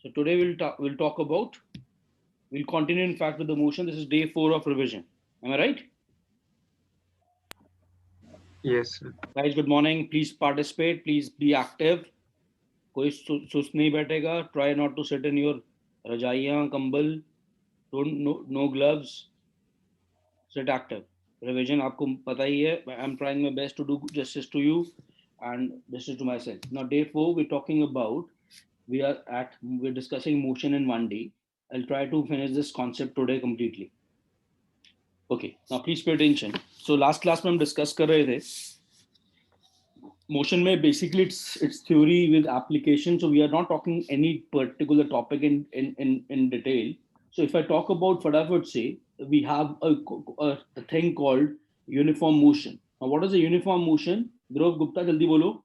So today we'll continue in fact with the motion. This is day 4 of revision. Am I right? Yes, sir. Guys, good morning. Please participate. Please be active. कोई सुस्त नहीं बैठेगा. Try not to sit in your रजाइयाँ, कंबल. Don't no gloves. Sit active. Revision आपको पता ही है. I'm trying my best to do justice to you and justice to myself. Now day 4 we're discussing motion in 1D. I'll try to finish this concept today completely. Okay, now please pay attention. So last class में हम discuss कर रहे थे motion में basically it's theory with application. So we are not talking any particular topic in detail. So if I talk about फटाफट से, we have a thing called uniform motion. Now what is a uniform motion? Dhruv Gupta, जल्दी बोलो.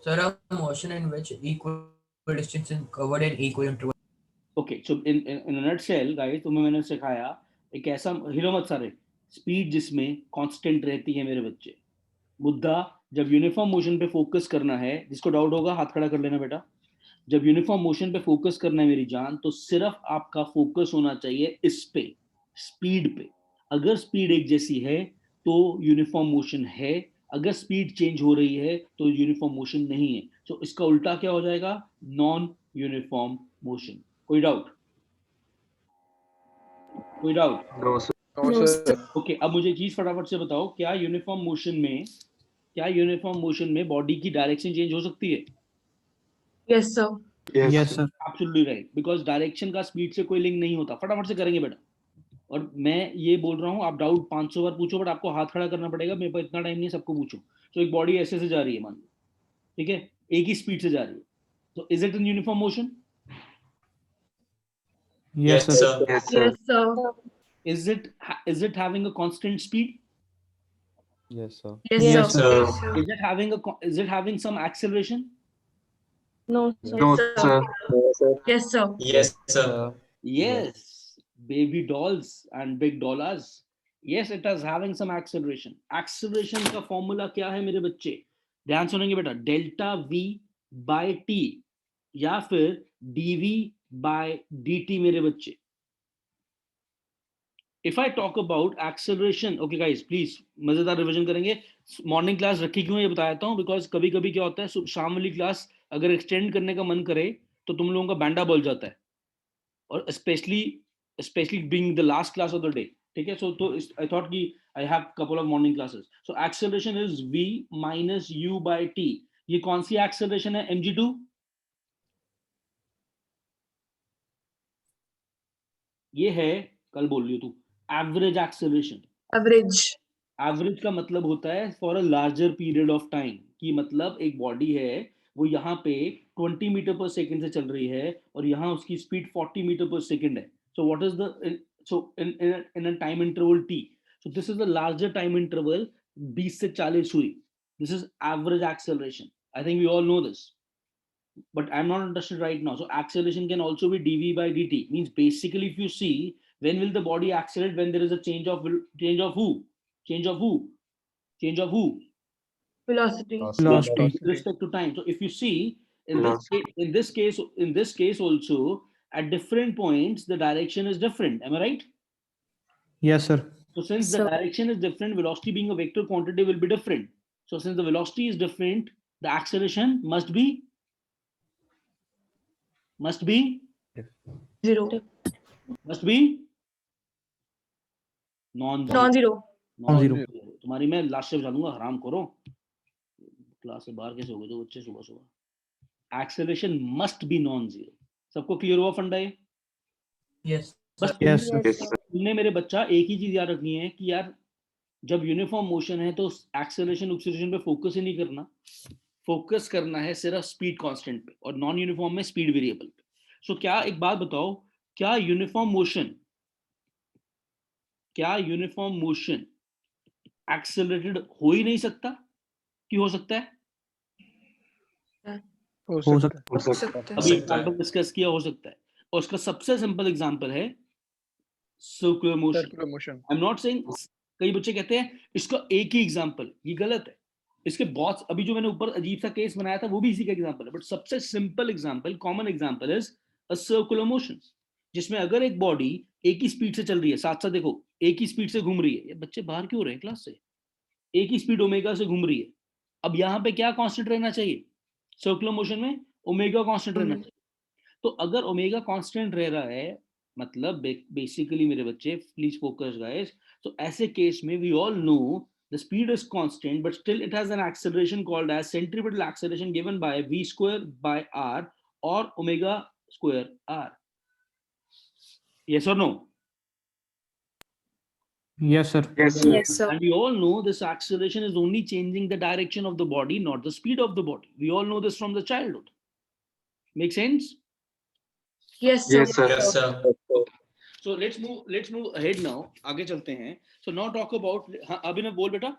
Sir, a motion in which equal distance is covered in equal interval. Okay, so in a nutshell, guys, तुम्हें मैंने सिखाया एक ऐसा, हिलो मत सारे, स्पीड जिसमें कांस्टेंट रहती है मेरे बच्चे. मुद्दा जब यूनिफॉर्म मोशन पे फोकस करना है, जिसको डाउट होगा हाथ खड़ा कर लेना बेटा. जब यूनिफॉर्म मोशन पे फोकस करना है मेरी जान, तो सिर्फ आपका फोकस होना चाहिए इस पे, स्पीड पे. अगर स्पीड एक जैसी है तो यूनिफॉर्म मोशन है. अगर स्पीड चेंज हो रही है तो यूनिफॉर्म मोशन नहीं है. तो इसका उल्टा क्या हो जाएगा? Non uniform motion. कोई डाउट? कोई doubt? No, sir. No, sir. Okay, अब मुझे चीज फटाफट से बताओ, क्या यूनिफॉर्म मोशन में बॉडी की डायरेक्शन चेंज हो सकती है? Yes, sir. Yes, sir. Absolutely right, because direction का स्पीड से कोई लिंक नहीं होता. फटाफट से करेंगे बेटा. और मैं ये बोल रहा हूँ, आप डाउट 500 बार पूछो, बट आपको हाथ खड़ा करना पड़ेगा. मेरे पास इतना टाइम नहीं है, सबको पूछो. तो एक बॉडी ऐसे से जा रही है, मान लो, ठीक है, एक ही स्पीड से जा रही है. तो is it in uniform motion? Yes, sir. Yes, sir. Yes, sir. Is it having a constant speed? Yes, sir. Yes, Yes, sir. sir. Is it having some acceleration? No, sir. No, sir. Yes, sir. Yes, sir. Yes, baby dolls and big dollars. Yes, it is having some acceleration. Acceleration का formula क्या है मेरे बच्चे? ध्यान सुनेंगे बेटा. Delta V by T या फिर dV by dt मेरे बच्चे. If I talk about acceleration, okay guys, please मजेदार रिवीजन करेंगे. मॉर्निंग क्लास रखी क्यों ये बताता हूँ, बिकॉज कभी कभी क्या होता है, शाम वाली क्लास अगर एक्सटेंड करने का मन करे तो तुम लोगों का बैंडा बोल जाता है, और specially being the last class of the day. ठीक है, सो तो आई थॉट कि I have couple of morning classes. So acceleration is v minus u by t. ये कौन सी एक्सेलरेशन है? mg2. ये है, कल बोल रही हो तू, एवरेज एक्सेलरेशन. Average. एवरेज का मतलब होता है for a larger period of time. कि मतलब एक बॉडी है, वो यहाँ पे 20 मीटर पर सेकंड से चल रही है और यहाँ उसकी स्पीड 40 मीटर पर सेकंड है. So what is the, so in a time interval t, so this is the larger time interval. 20 से 40 हुई. This is average acceleration. I think we all know this, but I'm not interested right now. So acceleration can also be dv by dt. Means basically, if you see, when will the body accelerate? When there is a change of who? Change of who? Velocity. Velocity. With respect to time. So if you see, in this case also, at different points the direction is different. Am I right? Yes, sir. So since the So- direction is different, velocity being a vector quantity will be different. So since the velocity is different, the acceleration must be Zero. non-zero. Non-zero. Non-zero. तुम्हारी मैं last से बता दूंगा, हराम करो. Class से बाहर कैसे हो गए तो बच्चे सुबह सुबह. Acceleration must be non zero. सबको क्लियर हुआ फंडा ये? Yes. बस Yes, sir. Yes, sir. तुमने मेरे बच्चा एक ही चीज याद रखनी है कि यार जब यूनिफॉर्म मोशन है तो एक्सेलरेशन एक्सेलरेशन पे फोकस ही नहीं करना. फोकस करना है सिर्फ स्पीड कांस्टेंट पे और नॉन यूनिफॉर्म में स्पीड वेरिएबल पे. सो क्या, एक बात बताओ, क्या यूनिफॉर्म मोशन एक्सेलरेटेड हो ही नहीं सकता कि हो सकता है? हो सकता हो सकता है. अभी एग्जांपल डिस्कस किया, हो सकता है. और उसका सबसे सिंपल एग्जांपल है circular motion. I am not saying, कई बच्चे कहते हैं इसका एक ही एग्जांपल, ये गलत है. इसके बहुत, अभी जो मैंने ऊपर अजीब सा केस बनाया था वो भी इसी का एग्जांपल है, बट सबसे simple example, common example is a circular motion, जिसमें अगर एक बॉडी एक ही स्पीड से चल रही है, साथ साथ देखो एक ही स्पीड से घूम रही है, ये बच्चे बाहर क्यों हो रहे हैं क्लास से, एक ही स्पीड ओमेगा से घूम रही है, अब यहाँ पे क्या कांस्टेंट रहना चाहिए, सर्कुलर मोशन में ओमेगा कांस्टेंट रहना चाहिए। तो अगर ओमेगा कांस्टेंट रह रहा है, मतलब बेसिकली मेरे बच्चे प्लीज फोकस गाइस, तो ऐसे केस में we all know the speed is constant but still it has an acceleration called as centripetal acceleration given by v square by r or omega square r. Yes or no? Yes, sir. Yes, sir. Yes, sir. And we all know this acceleration is only changing the direction of the body, not the speed of the body. We all know this from the childhood. Make sense? Yes, sir. Yes, sir. Yes, sir. So let's move ahead now. आगे चलते हैं. So now talk about, हाँ अभिनव बोल बेटा.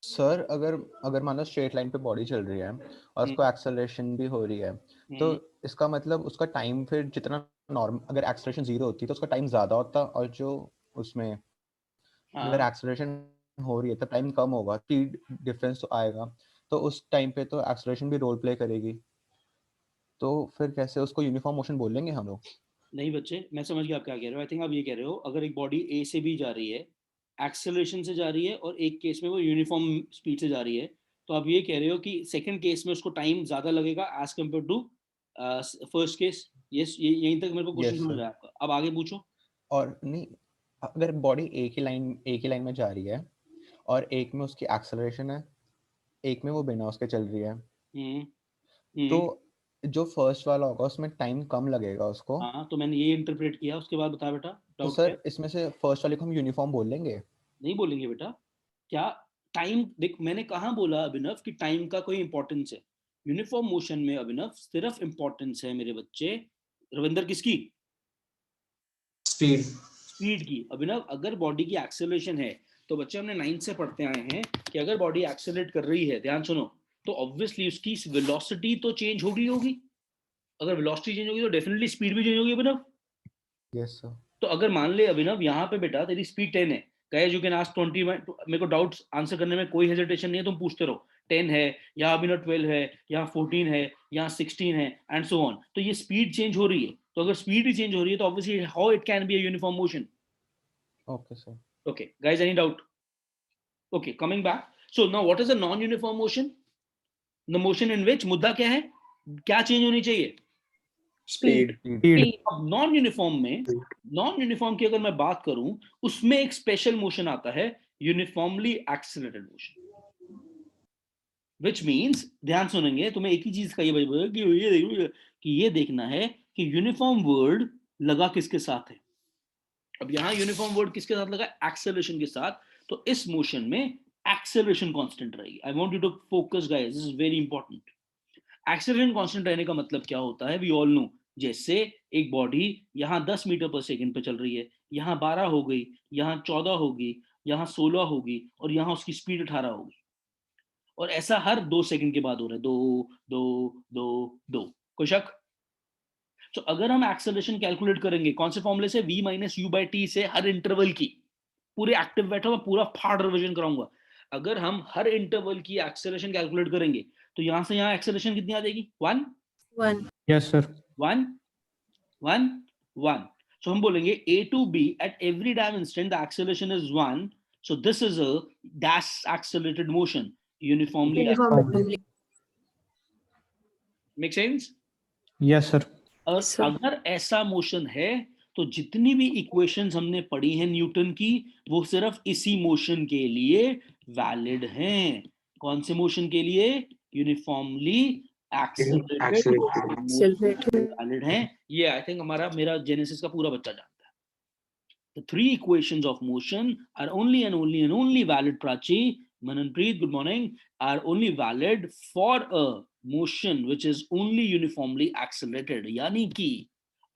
Sir अगर मान लो straight line पे body चल रही है और उसको एक्सेलरेशन भी हो रही है, तो इसका मतलब उसका टाइम फिर जितना नॉर्मल, अगर एक्सेलरेशन 0 होती तो उसका टाइम ज्यादा होता, और जो उसमें अगर एक्सेलरेशन हो रही है तो टाइम कम होगा, स्पीड डिफरेंस तो आएगा, तो उस टाइम पे तो एक्सेलरेशन भी रोल प्ले करेगी, तो फिर कैसे उसको यूनिफॉर्म मोशन बोलेंगे हम लोग? नहीं बच्चे, मैं समझ गया आप क्या कह रहे हो. आई थिंक आप ये कह रहे हो अगर एक बॉडी ए से बी जा रही है, एक्सेलरेशन से जा रही है, और एक केस में वो यूनिफॉर्म स्पीड से जा रही है, तो आप ये कह रहे हो कि सेकंड केस में उसको टाइम ज्यादा लगेगा as compare to first case. Yes, ये यहीं तक मेरे को क्वेश्चन समझ आया आपका. अब आगे पूछो. और नहीं, अगर बॉडी एक ही लाइन में जा रही है और एक में उसकी एक्सेलरेशन है, एक में वो बिना उसके चल रही है, तो जो फर्स्ट वाला होगा उसमें टाइम कम लगेगा उसको. हाँ, तो मैंने ये इंटरप्रेट किया. उसके बाद बता बेटा. तो सर इसमें से फर्स्ट वाले को हम यूनिफॉर्म बोल लेंगे? नहीं बोलेंगे बेटा. क्या टाइम, देख मैंने कहाँ बोला अभिनव कि टाइम का कोई इंपॉर्टेंस है. यूनिफॉर्म मोशन में अभिनव सिर्फ इंपॉर्टेंस है मेरे बच्चे. रविंदर किसकी? स्पीड की. अभिनव अगर बॉडी की एक्सेलरेशन है, तो बच्चे हमने 9th से पढ़ते आए हैं कि अगर बॉडी एक्सेलरेट कर रही है, ध्यान सुनो, तो ऑब्वियसली उसकी वेलोसिटी तो चेंज होगी. अगर वेलोसिटी चेंज होगी तो डेफिनेटली स्पीड भी चेंज होगी अभिनव. Yes sir. तो अगर मान ले अभिनव यहाँ पे बेटा तेरी स्पीड 10 है, गाइस यू कैन आस्क 20, मेरे को डाउट्स आंसर करने में कोई हेजिटेशन नहीं है, तुम पूछते रहो. 10 है, यहाँ अभिनव 12 है, यहाँ 14 है, यहाँ 16 है, एंड सो ऑन. तो ये स्पीड चेंज हो रही है, तो अगर स्पीड ही चेंज हो रही है तो obviously how it can be a uniform motion. Okay sir. Okay, guys, any doubt? Okay, coming back. So now what is a non-uniform motion? The motion in which मुद्दा क्या है, क्या चेंज होनी चाहिए? Speed. अब नॉन यूनिफॉर्म की अगर मैं बात करूं, उसमें एक स्पेशल मोशन आता है, uniformly accelerated motion, which means, ध्यान सुनेंगे, तुम्हें एक ही चीज का ये देखना है कि यूनिफॉर्म वर्ड लगा किसके साथ है. अब यहाँ यूनिफॉर्म वर्ड किसके साथ लगा? एक्सेलरेशन के साथ. तो इस मोशन में एक्सेलरेशन कांस्टेंट रहेगी. I want you to focus guys, this is very important. Acceleration constant रहने का मतलब क्या होता है? वी ऑल नो, जैसे एक बॉडी यहाँ 10 मीटर पर सेकंड पे चल रही है, यहाँ 12 हो गई, यहाँ 14 होगी, यहाँ 16 होगी, और यहाँ उसकी स्पीड 18 होगी, और ऐसा हर 2 सेकंड के बाद हो रहा है. 2 2 2 2. कोई शक? तो अगर हम एक्सेलरेशन कैलकुलेट करेंगे कौन से फॉर्मूले से? v minus you by T से, हर इंटरवल की. पूरे एक्टिव बैठा हुआ पूरा फाड़ रिवीजन कराऊंगा. अगर हम हर इंटरवल की एक्सेलरेशन कैलकुलेट करेंगे, तो यहां से यहां एक्सेलरेशन कितनी आ जाएगी? 1. Yes, sir. 1 1 1. So हम बोलेंगे a to b at every damn instant the acceleration is 1. So this is a dash accelerated motion, uniformly. Make sense? Yes, sir. और अगर ऐसा मोशन है, तो जितनी भी इक्वेशंस हमने पढ़ी हैं न्यूटन की, वो सिर्फ इसी मोशन के लिए वैलिड हैं. कौन से मोशन के लिए? यूनिफॉर्मली एक्सेलरेटेड वैलिड हैं. ये आई थिंक मेरा जेनेसिस का पूरा बच्चा जानता है. The 3 equations of motion are only and only valid, Prachi, Mananpreet, good morning, are only valid for a motion which is only uniformly accelerated. यानी कि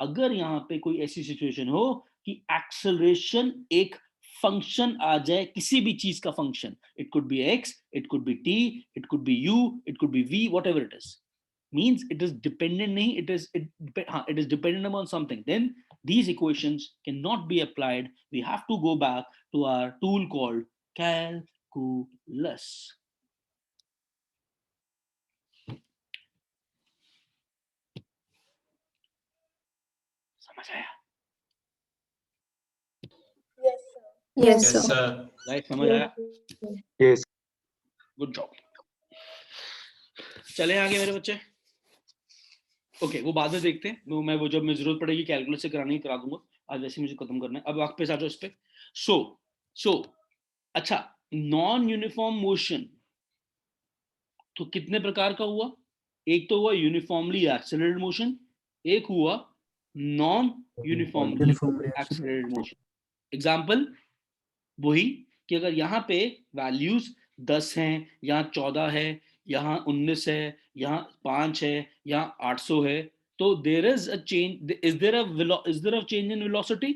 अगर यहाँ पे कोई ऐसी सिचुएशन हो कि एक्सेलरेशन एक फंक्शन आ जाए, किसी भी चीज का function, it could be x, it could be t, it could be u, it could be v, whatever it is, means it is dependent नहीं, it is dependent upon something, then these equations cannot be applied. We have to go back to our tool called calculus. Calculus. समझ आया? Yes, Yes, sir. sir. Guys समझ आया? Yes. Good job. चले आगे मेरे बच्चे। Okay वो बाद में देखते हैं, मैं वो जब मैं जरूरत पड़ेगी कैलकुलस से करानी करा दूंगा, आज वैसे मुझे खत्म करना है। अब वापस आ जाओ इस पे। सो अच्छा, नॉन यूनिफॉर्म मोशन तो कितने प्रकार का हुआ? एक तो हुआ यूनिफॉर्मली एक्सेलरेटेड मोशन, एक हुआ non uniformly accelerated motion. Example वही कि अगर यहाँ पे वैल्यूज 10 हैं, यहाँ 14 है, यहाँ 19 है, यहाँ 5 है, यहाँ 800 है, तो there is a change, is there a change in velocity?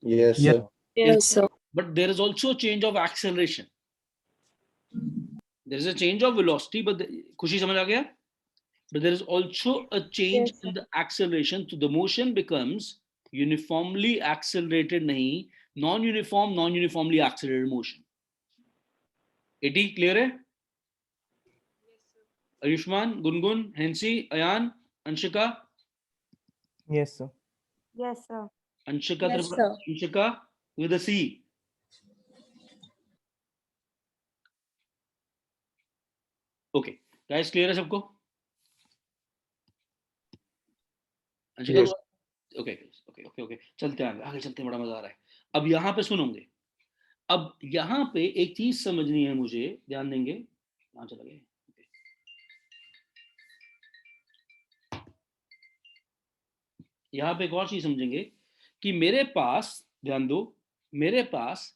Yes, Yes. sir. Yes, sir. But there is also a change of acceleration. There is a change of velocity, but खुशी समझ आ गया? But there is also a change Yes, in the acceleration, so the motion becomes uniformly accelerated नहीं, non-uniformly accelerated motion. एटी क्लियर है? Ayushman, Gungun, Hensi, Ayaan, Anshika? Yes, sir. Yes, sir. Anshika Yes, sir. Anshika with a C. Okay guys, clear है सबको? Anshika Yes. Okay okay okay okay, चलते हैं आगे चलते हैं, बड़ा मजा आ रहा है। अब यहाँ पे सुनोगे, अब यहाँ पे एक चीज समझनी है मुझे, ध्यान देंगे। कहाँ चला गया? यहाँ पे एक और चीज समझेंगे कि मेरे पास, ध्यान दो, मेरे पास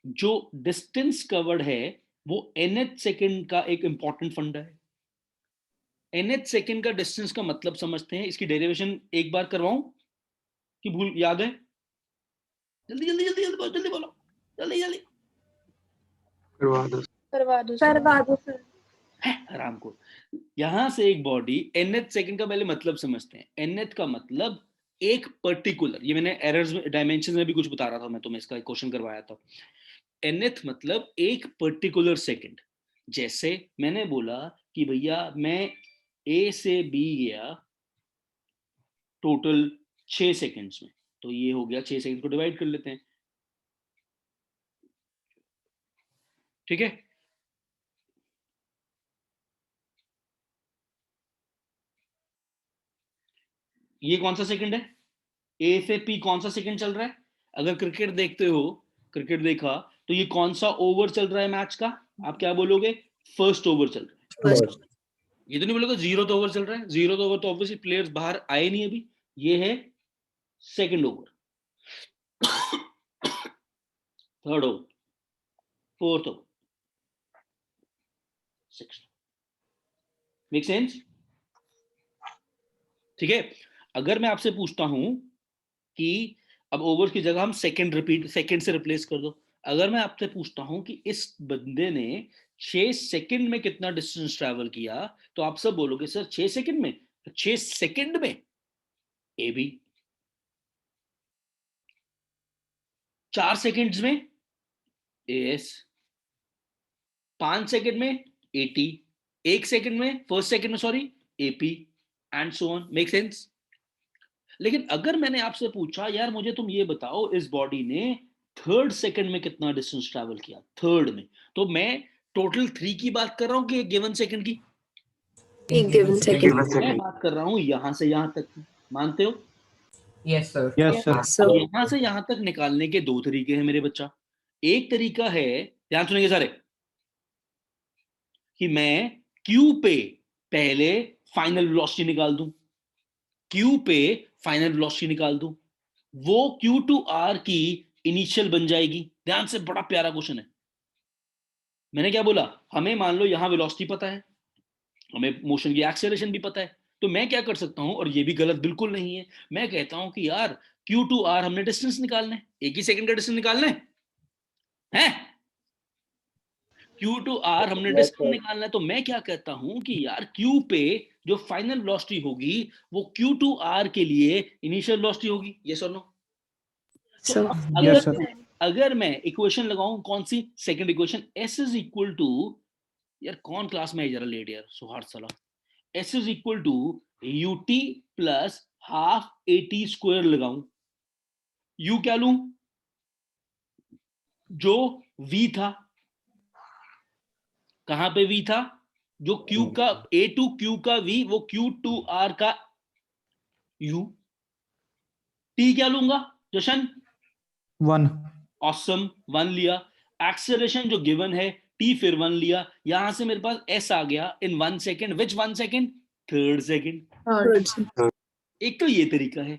जो डिस्टेंस कवर्ड है वो nth सेकंड का एक इंपॉर्टेंट फंडा है। nth सेकंड का डिस्टेंस का मतलब समझते हैं, इसकी डेरिवेशन एक बार करवाऊं कि भूल याद है? जल्दी जल्दी जल्दी जल्दी जल्दी बोलो, जल्दी जल्दी। करवा दो। करवा दो सर। आराम को। यहां से एक बॉडी nth सेकंड का पहले मतलब समझते हैं। nth का मतलब एक पर्टिकुलर, ये मैंने एरर्स में डायमेंशन में भी कुछ बता रहा था, मैं तुम्हें इसका क्वेश्चन करवाया था। nth मतलब एक पर्टिकुलर सेकंड। जैसे मैंने बोला कि भैया मैं A से B गया टोटल 6 सेकंड्स में, तो ये हो गया 6 सेकंड को डिवाइड कर लेते हैं, ठीक है? ये कौन सा सेकंड है? ए से पी कौन सा सेकंड चल रहा है? अगर क्रिकेट देखते हो, क्रिकेट देखा तो ये कौन सा ओवर चल रहा है मैच का? आप क्या बोलोगे? फर्स्ट ओवर चल रहा है। First. ये तो नहीं बोलोगे जीरो ओवर चल रहा है। जीरो ओवर तो ऑब्वियसली प्लेयर्स बाहर आए नहीं अभी, ये है second over, third over, fourth over, sixth. Make sense? ठीक है। अगर मैं आपसे पूछता हूं कि अब ओवर की जगह हम सेकंड से रिप्लेस कर दो, अगर मैं आपसे पूछता हूं कि इस बंदे ने 6 सेकंड में कितना डिस्टेंस ट्रैवल किया, तो आप सब बोलोगे सर 6 सेकंड में। 6 सेकंड में ए बी, 4 सेकंड्स में ए एस, 5 सेकंड में ए टी, 1 सेकंड में, फर्स्ट सेकंड में sorry, A P, and so on. Make sense? लेकिन अगर मैंने आपसे पूछा यार मुझे तुम ये बताओ इस बॉडी ने थर्ड सेकंड में कितना डिस्टेंस ट्रैवल किया, थर्ड में, तो मैं टोटल 3 की बात कर रहा हूं कि एक गिवन सेकंड की? एक given second. Give a मैं second. बात कर रहा हूं यहां से यहां तक की, मानते हो? Yes, sir. Yes, sir. Yes, sir. अब यहां से यहां तक निकालने के 2 तरीके हैं मेरे बच्चा। एक तरीका है, ध्यान सुनेंगे सारे, कि मैं क्यू पे पहले फाइनल वेलोसिटी निकाल दूं, क्यू पे फाइनल वेलोसिटी निकाल दूं, वो क्यू टू आर की इनिशियल बन जाएगी। ध्यान से, बड़ा प्यारा क्वेश्चन है। मैंने क्या बोला? हमें मान लो यहां वेलोसिटी पता है, हमें मोशन की एक्सेलरेशन भी पता है, तो मैं क्या कर सकता हूं, और ये भी गलत बिल्कुल नहीं है, मैं कहता हूं कि यार क्यू टू आर हमने डिस्टेंस निकालना है, एक ही सेकंड का डिस्टेंस निकालना है, क्यू टू आर हमने डिस्टेंस निकालना है, तो मैं क्या कहता हूं कि यार क्यू पे जो फाइनल वेलोसिटी होगी वो क्यू टू आर के लिए इनिशियल वेलोसिटी होगी। ये सुनो, तो Sir. अगर Yes, sir. अगर मैं इक्वेशन लगाऊं कौन सी, second equation, s is equal to, यार कौन क्लास में है जरा लेट यार, सुहार साला, s is equal to ut plus half at square लगाऊं, u क्या लूं, जो v था, कहां पे v था, जो q का a टू q का v, वो q टू r का u, t क्या लूंगा जशन, 1. ऑसम, 1 लिया, एक्सेलरेशन जो गिवन है t फिर 1 लिया, यहां से मेरे पास s आ गया इन 1 सेकेंड, विच 1 सेकेंड, थर्ड सेकेंड। Third. एक तो ये तरीका है।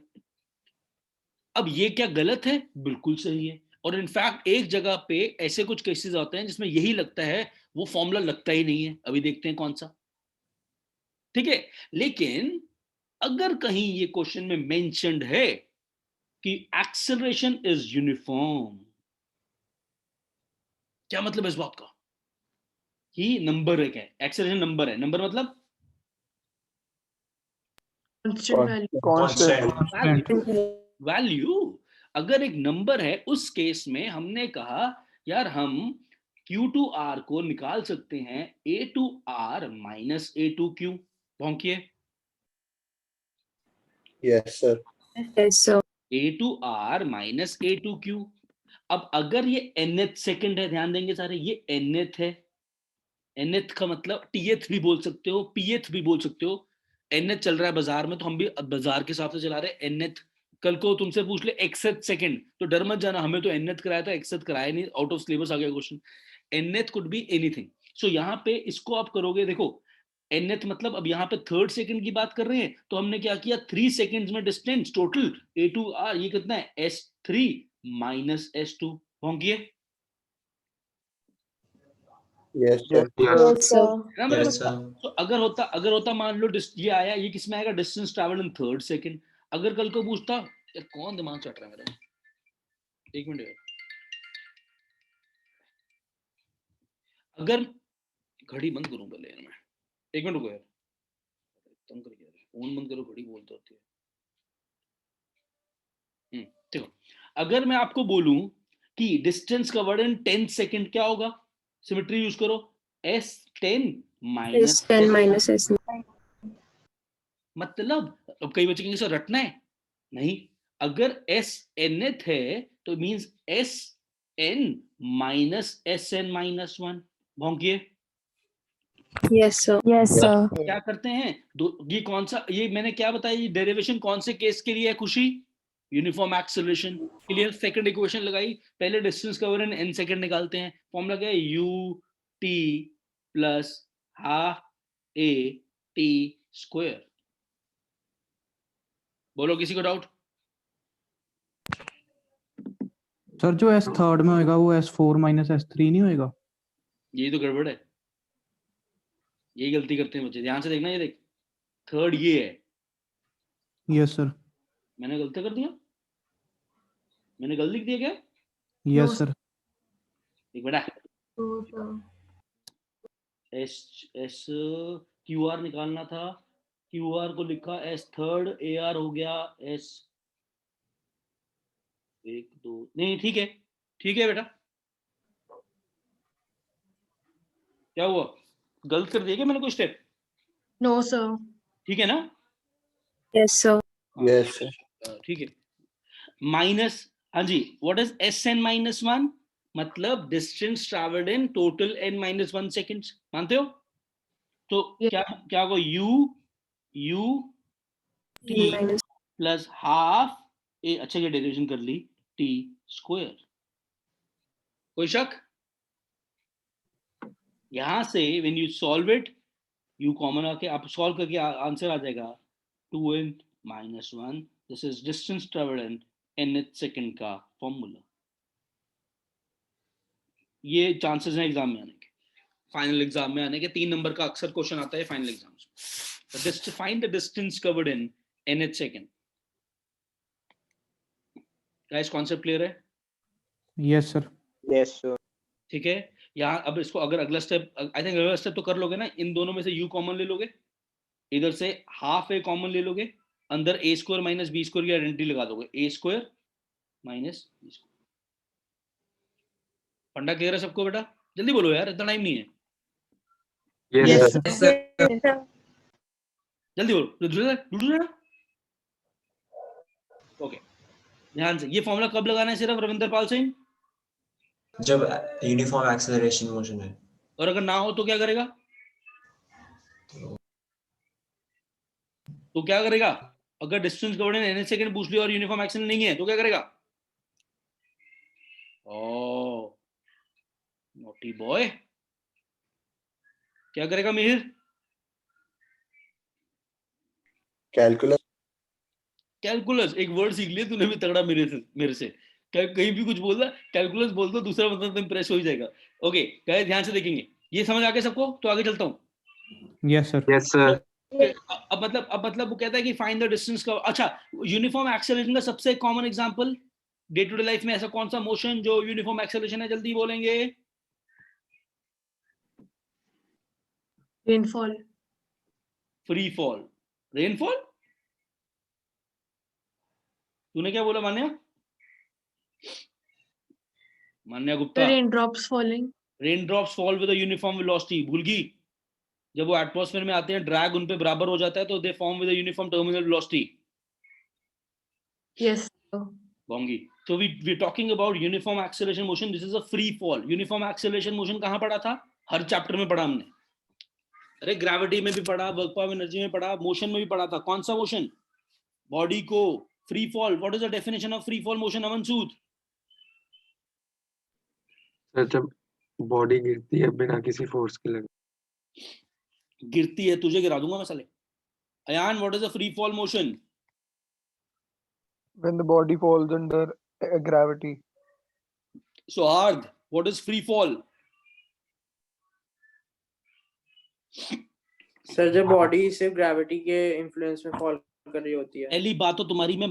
अब ये क्या गलत है, बिल्कुल सही है, और इनफैक्ट एक जगह पे ऐसे कुछ केसेस आते हैं जिसमें यही लगता है, वो फॉर्मूला लगता ही नहीं है, अभी देखते हैं कौन सा, ठीक है। लेकिन अगर कहीं ये क्वेश्चन में मेंशन्ड है कि एक्सेलरेशन इज यूनिफॉर्म, क्या मतलब है इस बात का, कि नंबर है, क्या एक्सेलरेशन नंबर है, नंबर मतलब Constant. वैल्यू, अगर एक नंबर है उस केस में हमने कहा यार हम q टू r को निकाल सकते हैं a to r minus a to q, भौंकिए, Yes, sir. Yes, sir. a to r minus a to q। अब अगर ये nth सेकंड है, ध्यान देंगे सारे, ये nth है, nth का मतलब tth भी बोल सकते हो, pth भी बोल सकते हो, nth चल रहा है बाजार में तो हम भी बाजार के हिसाब से चला रहे हैं nth। कल को तुमसे पूछ ले xth सेकंड तो डर मत जाना, हमें तो nth कराया था, xth कराया नहीं, आउट ऑफ सिलेबस आ गया question. nth could be anything, so यहाँ पे इसको आप करोगे, देखो nth मतलब अब यहाँ पे थर्ड सेकंड की बात कर रहे हैं, तो हमने क्या किया, 3 सेकंड्स में distance total a to r, ये कितना है, s3 माइनस s2, भौंकिए, Yes, sir. Yes. Yes, sir. है ना मेरे Yes, बच्चा। sir. तो अगर होता मान लो ये आया, ये किस में आएगा, distance travel in third second. अगर कल को पूछता, यार कौन दिमाग चट रहा है मेरा, एक मिनट यार, अगर घड़ी बंद करूं पहले यार मैं, एक मिनट रुको यार, तंग कर यार, फोन बंद करो, घड़ी बोलते होती है। देखो, अगर मैं आपको बोलूं कि डिस्टेंस कवर्ड इन 10 सेकंड क्या होगा, सिमेट्री यूज करो, s10 minus S10 minus S9. मतलब, अब कई बच्चे कहेंगे सर रटना है, नहीं, अगर s nth है तो means s n minus S N minus 1, भौंकिए, Yes, sir. Yes, sir. क्या करते हैं ये कौन सा, ये मैंने क्या बताया, ये डेरिवेशन कौन से केस के लिए है खुशी, यूनिफॉर्म एक्सेलरेशन के लिए। सेकंड इक्वेशन लगाई, पहले distance cover in n second निकालते हैं, फॉर्मूला क्या है, u t plus half a t square. बोलो किसी को डाउट, सर जो S थर्ड में होएगा वो S4 माइनस S3 नहीं होएगा? यही तो गड़बड़ है, यही गलती करते हैं बच्चे, ध्यान से देखना, ये देख, थर्ड ये है, यस सर। मैंने गलती कर दिया, मैंने गलत लिख दिया क्या, यस सर। एक बेटा, एस एस क्यू आर निकालना था, क्यू आर को लिखा एस थर्ड, ए आर हो गया एस 1 2, नहीं ठीक है बेटा, क्या हुआ, गलत कर दिया क्या मैंने कोई स्टेप, No, sir. ठीक है ना, Yes, sir. Yes, sir. ठीक है, माइनस, हाँ जी, what is S N minus 1, मतलब distance travelled in total n minus 1 seconds, मानते हो, तो क्या होगा, u t Minus. Plus half a, अच्छा ये डेरिवेशन कर ली, t स्क्वायर, कोई शक, यहां से when you solve it, you common आके आप सॉल्व करके आंसर आ जाएगा 2n minus 1, this is distance travelled in nth second का फॉर्मूला। ये चांसेस हैं एग्जाम में आने के, फाइनल एग्जाम में आने के, 3 नंबर का अक्सर क्वेश्चन आता है फाइनल एग्जाम्स में, just find the distance covered in nth second. Guys concept clear है? Yes sir. Yes, sir. ठीक है, यहाँ अब इसको अगर अगला स्टेप, आई थिंक अगला स्टेप तो कर लोगे ना, इन दोनों में से u कॉमन ले लोगे, इधर से हाफ a कॉमन ले लोगे, अंदर a square minus B square की आइडेंटिटी लगा दोगे, a square minus B square, फंडा क्लियर है सबको बेटा? जल्दी बोलो यार, इतना टाइम नहीं है। Yes, sir. Yes, sir. Yes, sir. जल्दी बोलो। ओके, ध्यान से, ये फॉर्मूला कब लगाना है सिर्फ रविंदर पाल सिंह? जब यूनिफॉर्म एक्सेलरेशन मोशन है। और अगर ना हो तो क्या करेगा? तो क्या करेगा? अगर distance covered in an second पूछ लिया और यूनिफॉर्म एक्शन नहीं है तो क्या करेगा? ओह नोटी बॉय, क्या करेगा मिहिर? Calculus. कैलकुलस, एक वर्ड सीख लिया तूने भी तगड़ा मेरे से। कहीं भी कुछ बोल रहा कैलकुलस बोल दो, दूसरा मतलब तो इंप्रेस हो ही जाएगा। ओके गाइस, ध्यान से देखेंगे, ये समझ आ गया सबको? तो आगे चलता हूँ। Yes sir. Yes sir. अब मतलब वो कहता है कि फाइंड द डिस्टेंस का। अच्छा, यूनिफॉर्म एक्सेलरेशन का सबसे common example day to day life में ऐसा कौन सा मोशन जो यूनिफॉर्म एक्सेलरेशन है? जल्दी बोलेंगे। Rainfall. Free fall, rainfall. तूने क्या बोला Manya? Manya Gupta, Raindrops falling. Rain drops fall with a uniform velocity. भूल गई? जब वो एटमॉस्फेयर में आते हैं ड्रैग उन पे बराबर हो जाता है तो they form with a uniform terminal velocity. Yes, sir. Bongi. So we talking about uniform acceleration motion. This is a free fall. Uniform acceleration motion कहाँ पढ़ा था? हर चैप्टर में पढ़ा हमने। अरे ग्रेविटी में भी पढ़ा, वर्क ऑफ एनर्जी में पढ़ा, मोशन में भी पढ़ा था। कौन सा मोशन? बॉडी को free fall. What is the definition of free fall motion? Aman Sood. Sir जब बॉडी गिरती है बिना किसी फोर्स के लगे। गिरती है, तुझे गिरा दूंगा मैं साले। Ayaan, what is a free fall motion? When the body falls under gravity. So Ardh, what is free fall? Sir जब बॉडी सिर्फ ग्रेविटी के इन्फ्लुएंस में फॉल कर रही होती है। पहली बात तो तुम्हारी मैं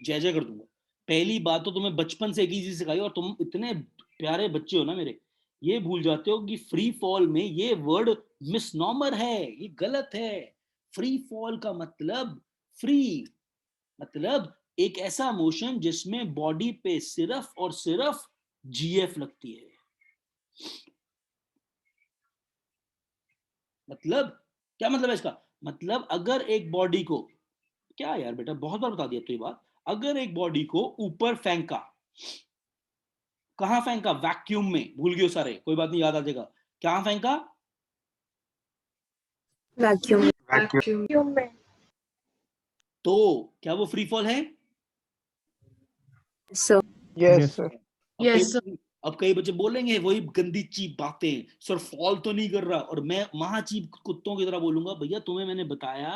जय जय कर दूंगा। पहली बात तो तुम्हें बचपन से एक ही चीज सिखाई और तुम इतने प्यारे बच्चे हो ना मेरे, ये भूल जाते हो कि फ्री फॉल में ये वर्ड मिसनॉमर है, ये गलत है। फ्री फॉल का मतलब फ्री, मतलब एक ऐसा मोशन जिसमें बॉडी पे सिर्फ और सिर्फ जीएफ लगती है। मतलब क्या मतलब है इसका? मतलब अगर एक बॉडी को, क्या यार बेटा बहुत बार बता दिया तो ये बात, अगर एक बॉडी को ऊपर फेंका, कहां फेंका? वैक्यूम में। भूल गए सारे, कोई बात नहीं, याद आ जाएगा। क्या फेंका? Vacuum. वैक्यूम। तो क्या वो फ्री फॉल है? So. Yes, Yes. sir. Yes, sir. अब कई बच्चे बोलेंगे वही गंदी चीप बातें, सर फॉल तो नहीं कर रहा, और मैं महा चीप कुत्तों की तरह बोलूंगा, भैया तुम्हें मैंने बताया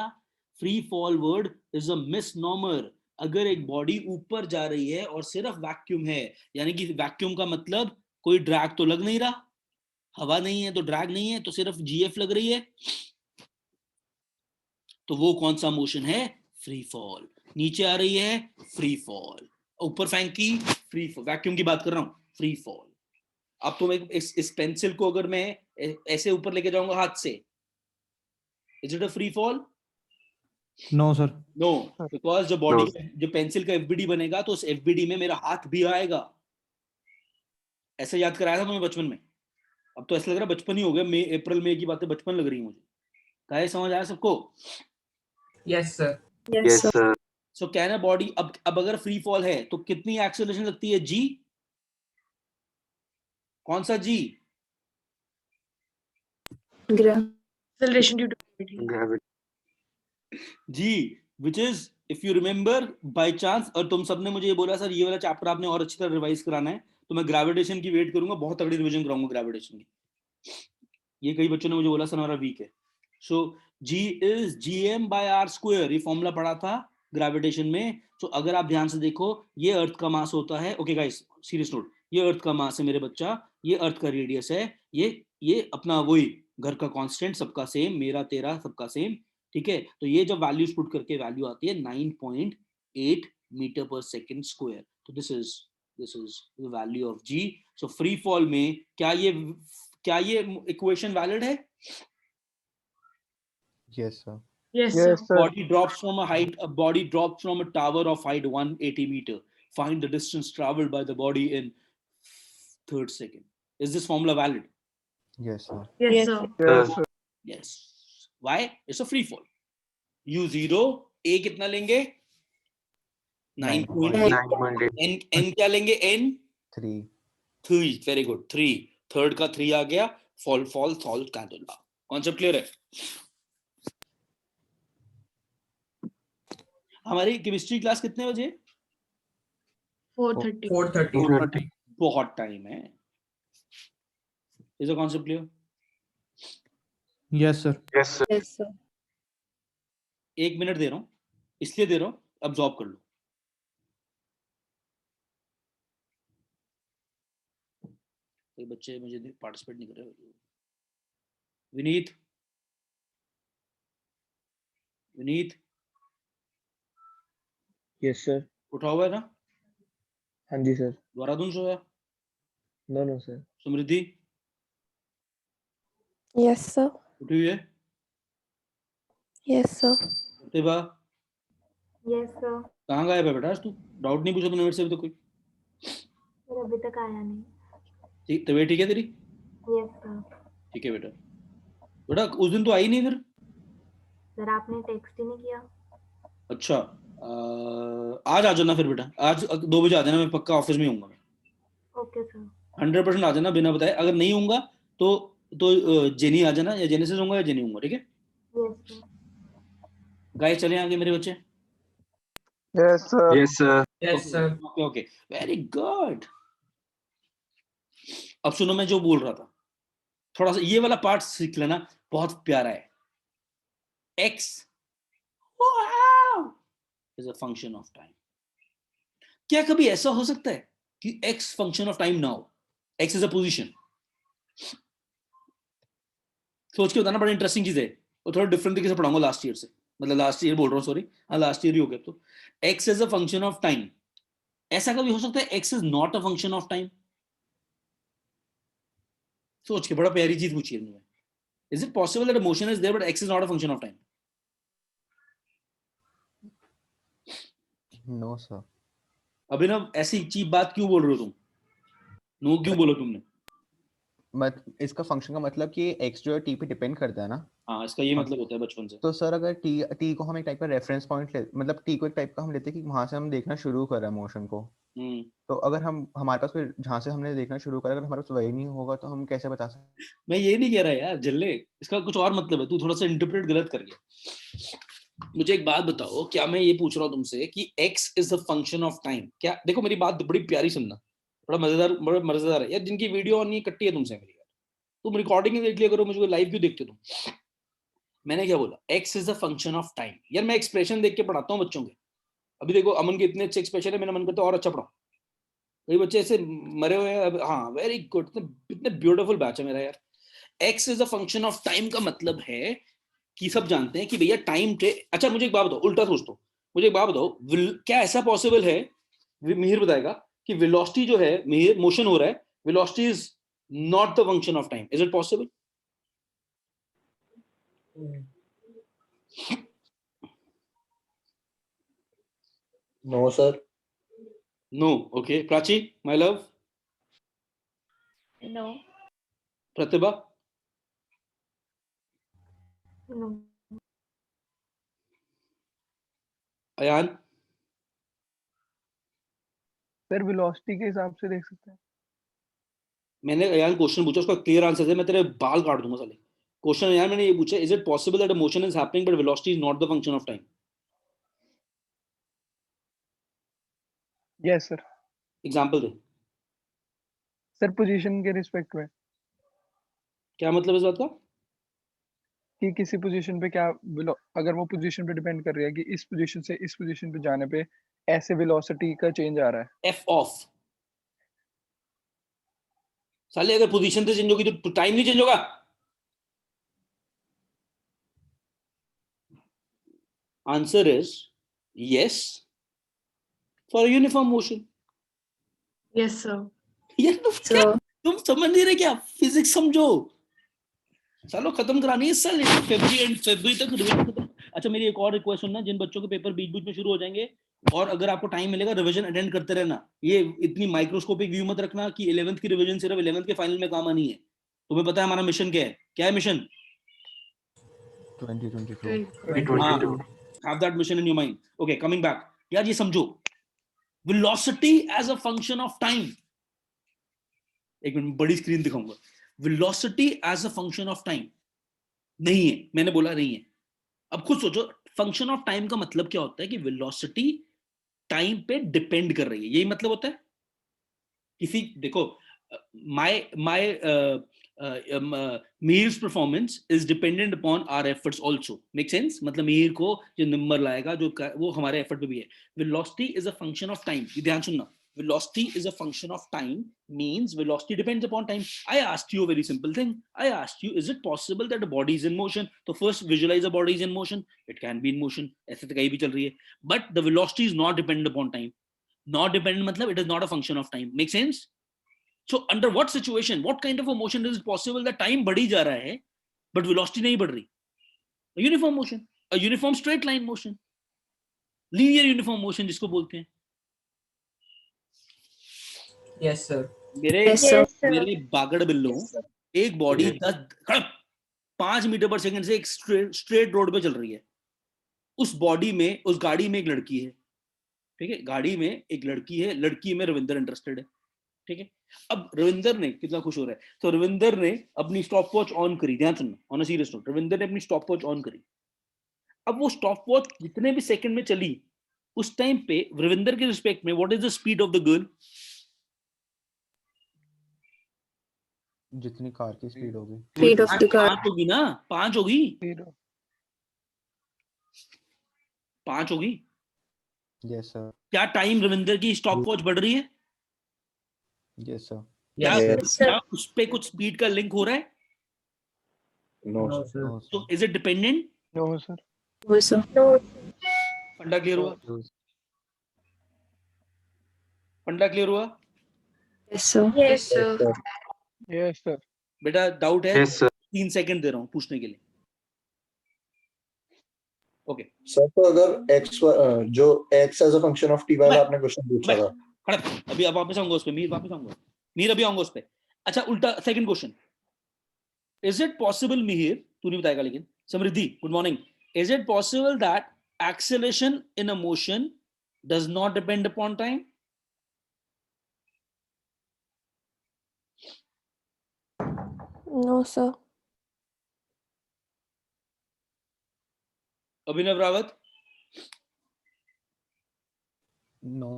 free fall word is a misnomer. अगर एक बॉडी ऊपर जा रही है और सिर्फ वैक्यूम है, यानी कि वैक्यूम का मतलब कोई ड्रैग तो लग नहीं रहा, हवा नहीं है तो ड्रैग नहीं है, तो सिर्फ जीएफ लग रही है, तो वो कौन सा मोशन है? Free fall. नीचे आ रही है फ्री फॉल, ऊपर फेंकी फ्री फॉल, वैक्यूम की बात कर रहा हूं, फ्री फॉल। अब तुम इस पेंसिल को अगर मैं ऐसे ऊपर लेके जाऊंगा हाथ से, is it a free fall? No sir. No, because जो बॉडी जो पेंसिल का एफबीडी बनेगा तो उस एफबीडी में मेरा हाथ भी आएगा। ऐसे याद कराया था तुम्हें बचपन में। अब तो ऐसा लग रहा है बचपन ही हो गया, मई अप्रैल मई की बातें बचपन लग रही है मुझे। क्या समझ आया सबको? Yes, sir. Yes, yes sir. Sir. So कहना बॉडी अब अगर फ्री फॉल है तो कितनी एक्सेलरेशन लगती है? जी, कौन सा G? Acceleration due to gravity. Gravity. G, which is if you remember by chance, और तुम सबने मुझे ये बोला सर ये वाला चैप्टर आपने और अच्छी तरह रिवाइज कराना है, तो मैं ग्रेविटेशन की वेट करूंगा, बहुत तगड़ी रिवीजन कराऊंगा ग्रेविटेशन की। ये कई बच्चों ने मुझे बोला सर हमारा वीक है। So G is gm by r square, ये फॉर्मूला पढ़ा था ग्रेविटेशन में। सो अगर आप ध्यान से देखो, ये अर्थ का मास होता है, ओके गाइस सीरियस नोट, ये अर्थ का मास है मेरे बच्चा, ये अर्थ का रेडियस है, ये अपना वही घर का कांस्टेंट, सबका सेम, मेरा तेरा सबका सेम, ठीक है। तो ये जब वैल्यूज पुट करके वैल्यू आती है 9.8 मीटर पर सेकंड स्क्वायर, तो this is the value of G. So free fall में क्या ये इक्वेशन वैलिड है? Yes, sir. Yes, Yes, sir. sir. Body drops from a height, a body drops from a tower of height 180 meter. Find the distance traveled by the body in third second. Is this formula valid? Yes, sir. Yes, sir. Yes, sir. Yes. Why? It's a free fall. U0, A कितना लेंगे? 9.8. 9.8. N क्या लेंगे? N 3. 3. Very good. 3. Third का 3 आ गया. Fall solve Cantor law. Concept clear है? हमारी chemistry class कितने बजे? 4:30. 4:30. बहुत टाइम है. Is the concept clear? Yes, sir. Yes, sir. Yes, sir. 1 minute दे रहा हूँ, इसलिए दे रहा हूँ, अब्सॉर्ब कर लो. कोई बच्चे मुझे पार्टिसिपेट नहीं कर रहे. Vineet Yes, sir. उठा हुआ है ना? हाँ जी सर. द्वाराधुन सोया? No, sir. समृद्धि Yes, sir. उठी हुई है? Yes, sir. प्रतिभा Yes, sir. कहाँ गायब है बेटा? आज तू डाउट नहीं पूछा तूने मेरे से अभी तक कोई? सर अभी तक आया नहीं. ठीक, तबीयत ठीक है तेरी? Yes, sir. ठीक है बेटा. बेटा उस दिन तो आई नहीं फिर? सर आपने टेक्स्ट ही नहीं किया. अच्छा, आज आ जाना फिर बेटा. आज 2 बजे आ जाना, मैं पक्का ऑफिस में होऊंगा. Okay sir. 100% आ जाना बिना बताए. अगर नहीं होऊंगा तो जेनी आ जाना, या जेनेसिस होऊंगा या जेनी होऊंगा. ठीक है Yes, sir. गाइस? चले आगे मेरे बच्चे. Yes, sir. Yes, sir. Yes, sir. Okay, very good. अब सुनो मैं जो बोल रहा था, थोड़ा सा ये वाला पार्ट सीख लेना, बहुत प्यारा है. x is a function of time. क्या कभी ऐसा हो सकता है कि x function of time ना हो? x is a position. सोच के बताना, बड़ा इंटरेस्टिंग चीज है. और थोड़ा डिफरेंट तरीके से पढ़ाऊंगा लास्ट ईयर से, मतलब लास्ट ईयर बोल रहा हूँ, सॉरी, हाँ लास्ट ईयर ही हो गया. तो x is a function of time. ऐसा कभी हो सकता है x is not a function of time? सोच के बड़ा प्यारी चीज पूछी है. Is it possible that a motion is there but x is not a function of time? No, sir. अभिनव ऐसी चीप बात क्यों बोल रहे हो तुम? नो क्यों बोला तुमने? इसका फंक्शन का मतलब कि x जो है t पे डिपेंड करता है ना. हाँ, इसका ये मतलब होता है बचपन से. तो सर अगर t को हम एक टाइप का रेफरेंस पॉइंट मतलब t को एक टाइप का हम लेते हैं कि वहां से हम देखना शुरू कर रहे हैं मोशन को. तो अगर हमारे पास कोई जहां से हमने देखना शुरू करा, अगर हमारे पास वही नहीं होगा तो हम कैसे बता सकते? मैं ये नहीं कह रहा यार जल्ले, इसका कुछ और मतलब है. तू थोड़ा सा इंटरप्रेट गलत कर गया. मुझे एक बात बताओ, क्या मैं ये पूछ रहा हूँ तुमसे कि x is the function of time? क्या देखो मेरी बात बड़ी प्यारी सुनना, बड़ा मजेदार है यार. जिनकी वीडियो ऑन नहीं कट्टी है तुमसे मेरी यार, तुम रिकॉर्डिंग देख लिया करो, मुझे लाइव क्यों देखते हो तुम? मैंने क्या बोला? x is the function of time. यार मैं एक्सप्रेशन देख के पढ़ाता हूँ बच्चों के. अभी देखो अमन के इतने अच्छे एक्सप्रेशन है, मेरा मन करता है और अच्छा पढ़ाऊं. कई बच्चे ऐसे मरे हुए हैं. हाँ वेरी गुड, इतने ब्यूटीफुल बैच है मेरा यार. x is a function of time का मतलब है कि सब जानते हैं कि भैया टाइम पे. अच्छा मुझे एक बात बताओ, उल्टा सोच दो. मुझे एक बात बताओ, क्या ऐसा पॉसिबल है, मिहिर बताएगा, कि वेलोसिटी जो है, मिहिर मोशन हो रहा है, velocity is not the function of time? Is it possible? No, sir. No. Okay Prachi my love. No. Pratibha? No. Ayaan? Sir velocity के हिसाब से देख सकते हैं. मैंने अयान क्वेश्चन पूछा, उसका क्लियर आंसर दे, मैं तेरे बाल काट दूंगा साले. क्वेश्चन अयान मैंने ये पूछा, is it possible that a motion is happening but velocity is not the function of time? Yes, sir. Example they. Sir position के रिस्पेक्ट में, क्या मतलब इस बात का? कि किसी पोजीशन पे क्या अगर वो पोजीशन पे डिपेंड कर रही है कि इस पोजीशन से इस पोजीशन पे जाने पे ऐसे वेलोसिटी का चेंज आ रहा है. F of. साले अगर पोजीशन से चेंज होगी तो टाइम नहीं चेंज होगा? Answer is yes for uniform motion. Yes, sir. यार तुम समझ नहीं रहे क्या? फिजिक्स समझो. चलो खत्म करानी है साल फरवरी तक रिवीजन खत्म. अच्छा मेरी एक और रिक्वेस्ट सुनना, जिन बच्चों के पेपर बीच बीच में शुरू हो जाएंगे और अगर आपको टाइम मिलेगा रिवीजन अटेंड करते रहना। ये इतनी माइक्रोस्कोपिक व्यू मत रखना कि 11th की रिवीजन सिर्फ 11th के फाइनल में काम आनी है। तुम्हें पता है हमारा मिशन क्या है मिशन? 2022 हाँ, have that mission in your mind. Okay, coming back. यार ये समझो, velocity as a function of time. एक मिनट बड़ी स्क्रीन दिखाऊंगा। velocity as a function of time नहीं है, मैंने बोला नहीं है। अब खुद सोचो, फंक्शन ऑफ टाइम का मतलब क्या होता है कि वेलोसिटी टाइम पे डिपेंड कर रही है, यही मतलब होता है। किसी देखो, my Meher's performance is dependent upon our efforts also. Make sense? मतलब मीर को जो नंबर लाएगा वो हमारे एफर्ट पे भी है। Velocity is a function of time. ये ध्यान सुनना, velocity is a function of time means velocity depends upon time. I asked you a very simple thing. I asked you, is it possible that a body is in motion? So first visualize a body is in motion. It can be in motion. ऐसे तो कहीं भी चल रही है, but the velocity is not dependent upon time. Not dependent मतलब it is not a function of time. Make sense? So under what situation, what kind of a motion is it possible that time बढ़ी जा रहा है but velocity नहीं बढ़ रही? A uniform motion, a uniform straight line motion, linear uniform motion जिसको बोलते हैं। Yes, sir. मेरे बागड़ बिल्लो, एक बॉडी 5 मीटर पर सेकंड से एक स्ट्रेट रोड पे चल रही है। उस बॉडी में, उस गाड़ी में एक लड़की है, ठीक है, गाड़ी में एक लड़की है, लड़की में रविंदर इंटरेस्टेड है, ठीक है। अब रविंदर ने कितना खुश हो रहा है, तो रविंदर ने अपनी स्टॉप वॉच ऑन करी, ध्यान सुनना, on a serious note, Ravinder ने अपनी स्टॉप वॉच ऑन करी। अब वो स्टॉप वॉच जितने भी सेकंड में चली, उस टाइम पे रविंदर के रिस्पेक्ट में what is the speed of the girl? जितनी कार की स्पीड होगी, Speed of the car. 5 होगी ना, 5 होगी, 5 होगी। यस सर, क्या टाइम रविंदर की स्टॉप वॉच बढ़ रही है? यस सर, क्या उस पे कुछ स्पीड का लिंक हो रहा है? No No, sir, sir. तो is it dependent? No sir, No, sir. फंडा क्लियर हुआ? फंडा क्लियर हुआ? Yes, sir. Yes, sir. Yes sir, बेटा डाउट है? यस सर 3 सेकंड दे रहा हूं पूछने के लिए। ओके सर तो अगर x जो x as a function of t वाला आपने क्वेश्चन पूछा था, खड़ा, अभी अब वापस आऊंगा उस पे, मीर वापस आऊंगा, मीर अभी आऊंगा उस पे। अच्छा उल्टा second question, is it possible, Mihir तू नहीं बताएगा लेकिन, Samriddhi good morning, is it possible that acceleration in a motion does not depend upon time? No, sir. Abhinav Rawat? No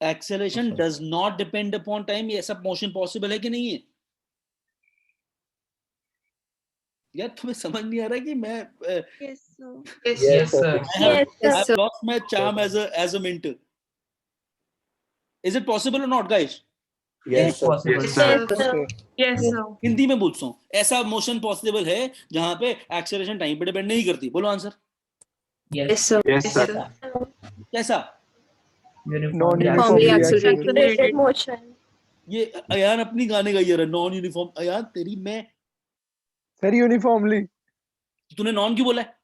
acceleration does not depend upon time, ये सब मोशन पॉसिबल है कि नहीं है? यार तुम्हें समझ नहीं आ रहा कि मैं Yes, sir. Yes, sir. I have lost my charm as a mentor. Is it possible or not, guys? Yes sir, Possible. Yes sir Yes, sir. Yes, sir. Hindi में पूछता हूँ, ऐसा मोशन पॉसिबल है जहां पे एक्सेलरेशन टाइम पे depend नहीं करती? बोलो answer. Yes. sir. Yes sir कैसा? Uniformly Uniformly accelerated. accelerated motion. ये अयान अपनी गाने गाई जा रहा है, नॉन यूनिफॉर्म। अयान तेरी मैं, सर यूनिफॉर्मली। तूने नॉन क्यों बोला है?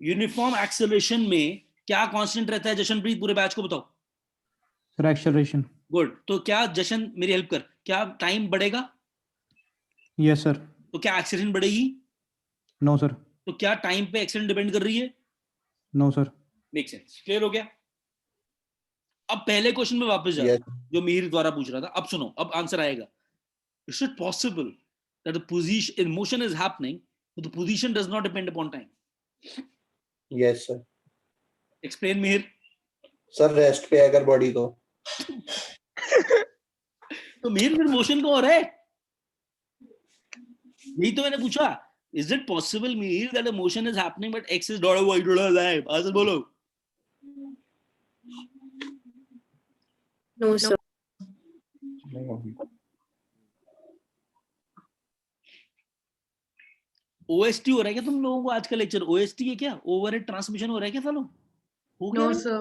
यूनिफॉर्म एक्सेलरेशन में क्या कांस्टेंट रहता है? जशनप्रीत पूरे बैच को बताओ। Sir acceleration. गुड, तो क्या जशन मेरी हेल्प कर, क्या टाइम बढ़ेगा? Yes sir. तो क्या एक्सेलरेशन बढ़ेगी? No sir. तो क्या टाइम पे एक्सेलरेशन डिपेंड कर रही है? No sir. Make sense, clear हो गया? अब पहले क्वेश्चन में वापस जाओ, जो मीर द्वारा पूछ रहा था। अब सुनो, अब आंसर आएगा। Is it possible that the position in motion is happening but the position does not depend upon time? Yes sir. Explain Mir. Sir rest पे अगर बॉडी तो मीर फिर मोशन को हो रहा है, यही तो मैंने पूछा। Is it possible Mir that the motion is happening but X is dot Y dot live? Answer बोलो। No, sir. ओएसटी हो रहा है क्या तुम लोगों को आज का लेक्चर? ओएसटी है क्या? ओवरहेड ट्रांसमिशन हो रहा है क्या सालों? हो गया? No, sir.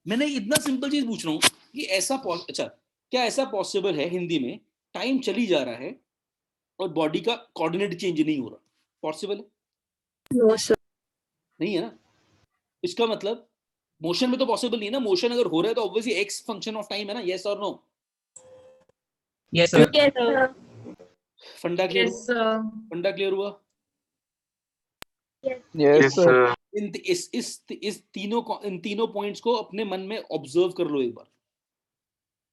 मैंने इतना सिंपल चीज पूछ रहा हूँ कि ऐसा अच्छा क्या ऐसा पॉसिबल है हिंदी में, टाइम चली जा रहा है और बॉडी का कोऑर्डिनेट चेंज नहीं हो रहा? पॉसिबल है? No, sir. नहीं है ना? इसका मतलब मोशन में तो पॉसिबल नहीं है ना, मोशन अगर हो रहा है तो obviously X function of time है ना, यस और no? Yes, sir. Yes, sir. फंडा क्लियर Yes, sir. फंडा क्लियर हुआ? Yes, yes sir. इन तीनों पॉइंट्स को अपने मन में ऑब्जर्व कर लो एक बार,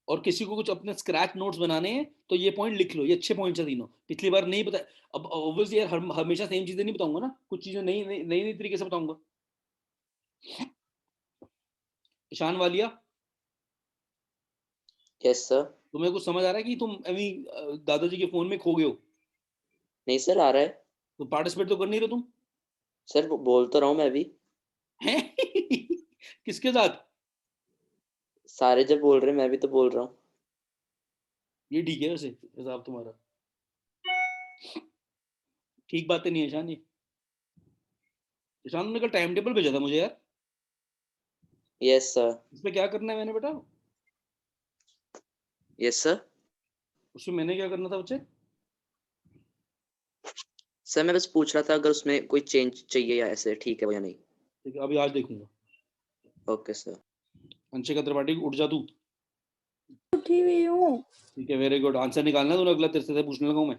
और किसी को कुछ अपने स्क्रैच नोट्स बनाने हैं तो ये पॉइंट लिख लो, ये अच्छे पॉइंट्स है तीनों, पिछली बार नहीं पता। अब ऑब्वियसली यार हमेशा सेम चीजें नहीं बताऊंगा ना, कुछ चीजें नई नई नई नई तरीके से बताऊंगा। Ishaan Walia, yes sir. तुम्हें कुछ समझ आ रहा है कि तुम अभी दादाजी के फोन में खो गए हो? नहीं सर, आ रहा है तो पार्टिसिपेट तो कर नहीं रहे तुम? सर, बोल तो रहा हूँ मैं भी। हैं? किसके साथ? सारे जब बोल रहे हैं मैं भी तो बोल रहा हूँ। ये ठीक है वैसे हिसाब तुम्हारा, ठीक बातें नहीं है ईशान। ये ईशान ने कल टाइम टेबल भेजा था मुझे यार, यस सर। इसमें क्या करना है मैंने बेटा? Yes sir. उसमें मैंने क्या करना था बच्चे? सर मैं बस पूछ रहा था अगर उसमें कोई चेंज चाहिए या ऐसे ठीक है वो या नहीं। ठीक है, अभी आज देखूंगा। Okay sir. अंशिका त्रिपाठी, उठ जा तू। उठी हुई हूँ। ठीक है, वेरी गुड। आंसर निकालना है तूने, अगला तेरे से पूछने लगा हूं मैं।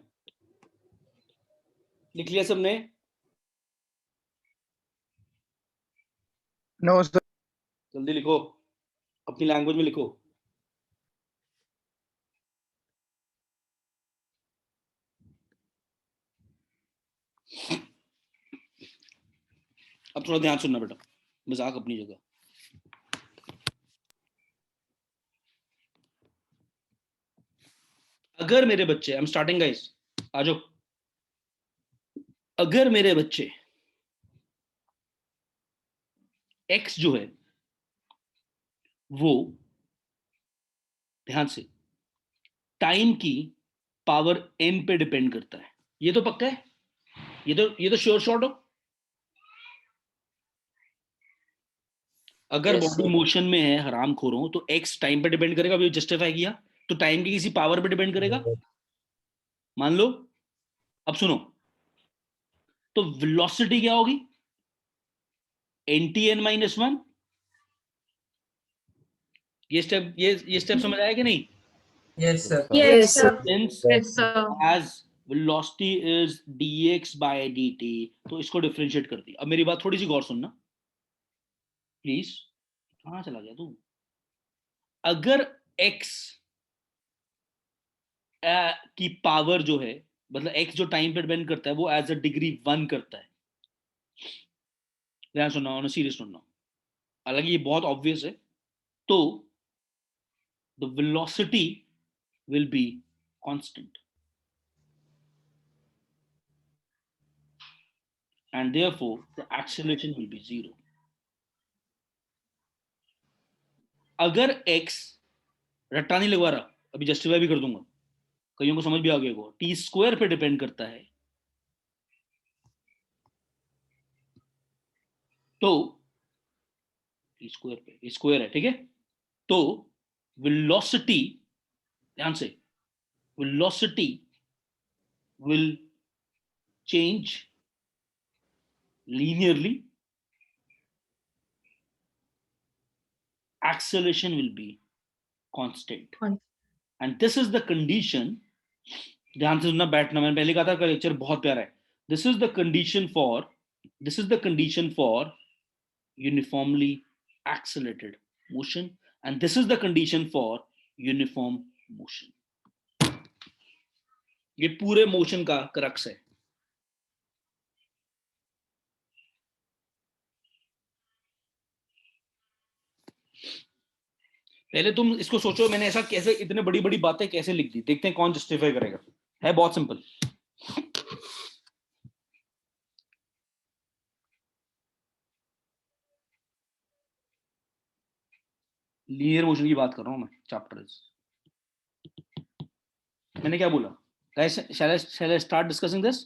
लिख लिया सबने? No, sir. जल्दी लिखो, अपनी लैंग्वेज में लिखो। अब थोड़ा ध्यान सुनना बेटा, मजाक अपनी जगह। अगर मेरे बच्चे, आई एम स्टार्टिंग गाइस, आ जाओ। अगर मेरे बच्चे x जो है वो, ध्यान से, टाइम की पावर n पे डिपेंड करता है, ये तो पक्का है, ये तो श्योर शॉट हो। अगर Yes, बॉडी sir. मोशन में है हराम खोरों, तो x टाइम पे डिपेंड करेगा, अभी जस्टिफाई किया, तो टाइम की किसी पावर पे डिपेंड करेगा, मान लो। अब सुनो, तो वेलोसिटी क्या होगी? ntn-1। ये स्टेप समझ आया कि नहीं? Yes, sir. Yes, sir. Since Yes, sir. as velocity is dx by dt, तो इसको डिफरेंशिएट कर दी। अब मेरी बात थोड़ी सी गौर सुनना प्लीज। कहां चला गया तू? अगर x की पावर जो है, मतलब x जो टाइम पे डिपेंड करता है, वो एज अ डिग्री 1 करता है। ध्यान सुनना, ऑन सीरियस सुनना, हालांकि ये बहुत ऑब्वियस है। तो the velocity will be constant and therefore the acceleration will be 0. अगर x, रट्टा नहीं लगवा रहा, अभी जस्टिफाई भी कर दूंगा, कईयों को समझ भी आ गया होगा, टी स्क्वायर पे डिपेंड करता है, तो टी स्क्वायर पे, ये स्क्वायर है, ठीक है? तो वेलोसिटी, ध्यान से, velocity will change linearly, acceleration will be constant. And this is the condition, ध्यान से सुनना, बैठना, मैंने पहले कहा था का लेक्चर बहुत प्यारा है। this is the condition for uniformly accelerated motion, and this is the condition for uniform motion. ये पूरे मोशन का क्रक्स है। पहले तुम इसको सोचो, मैंने ऐसा कैसे, इतने बड़ी बड़ी बातें कैसे लिख दी, देखते हैं कौन जस्टिफाई करेगा। है बहुत सिंपल। लीनियर मोशन की बात कर रहा हूं मैं, चैप्टर। मैंने क्या बोला guys? shall I start discussing this?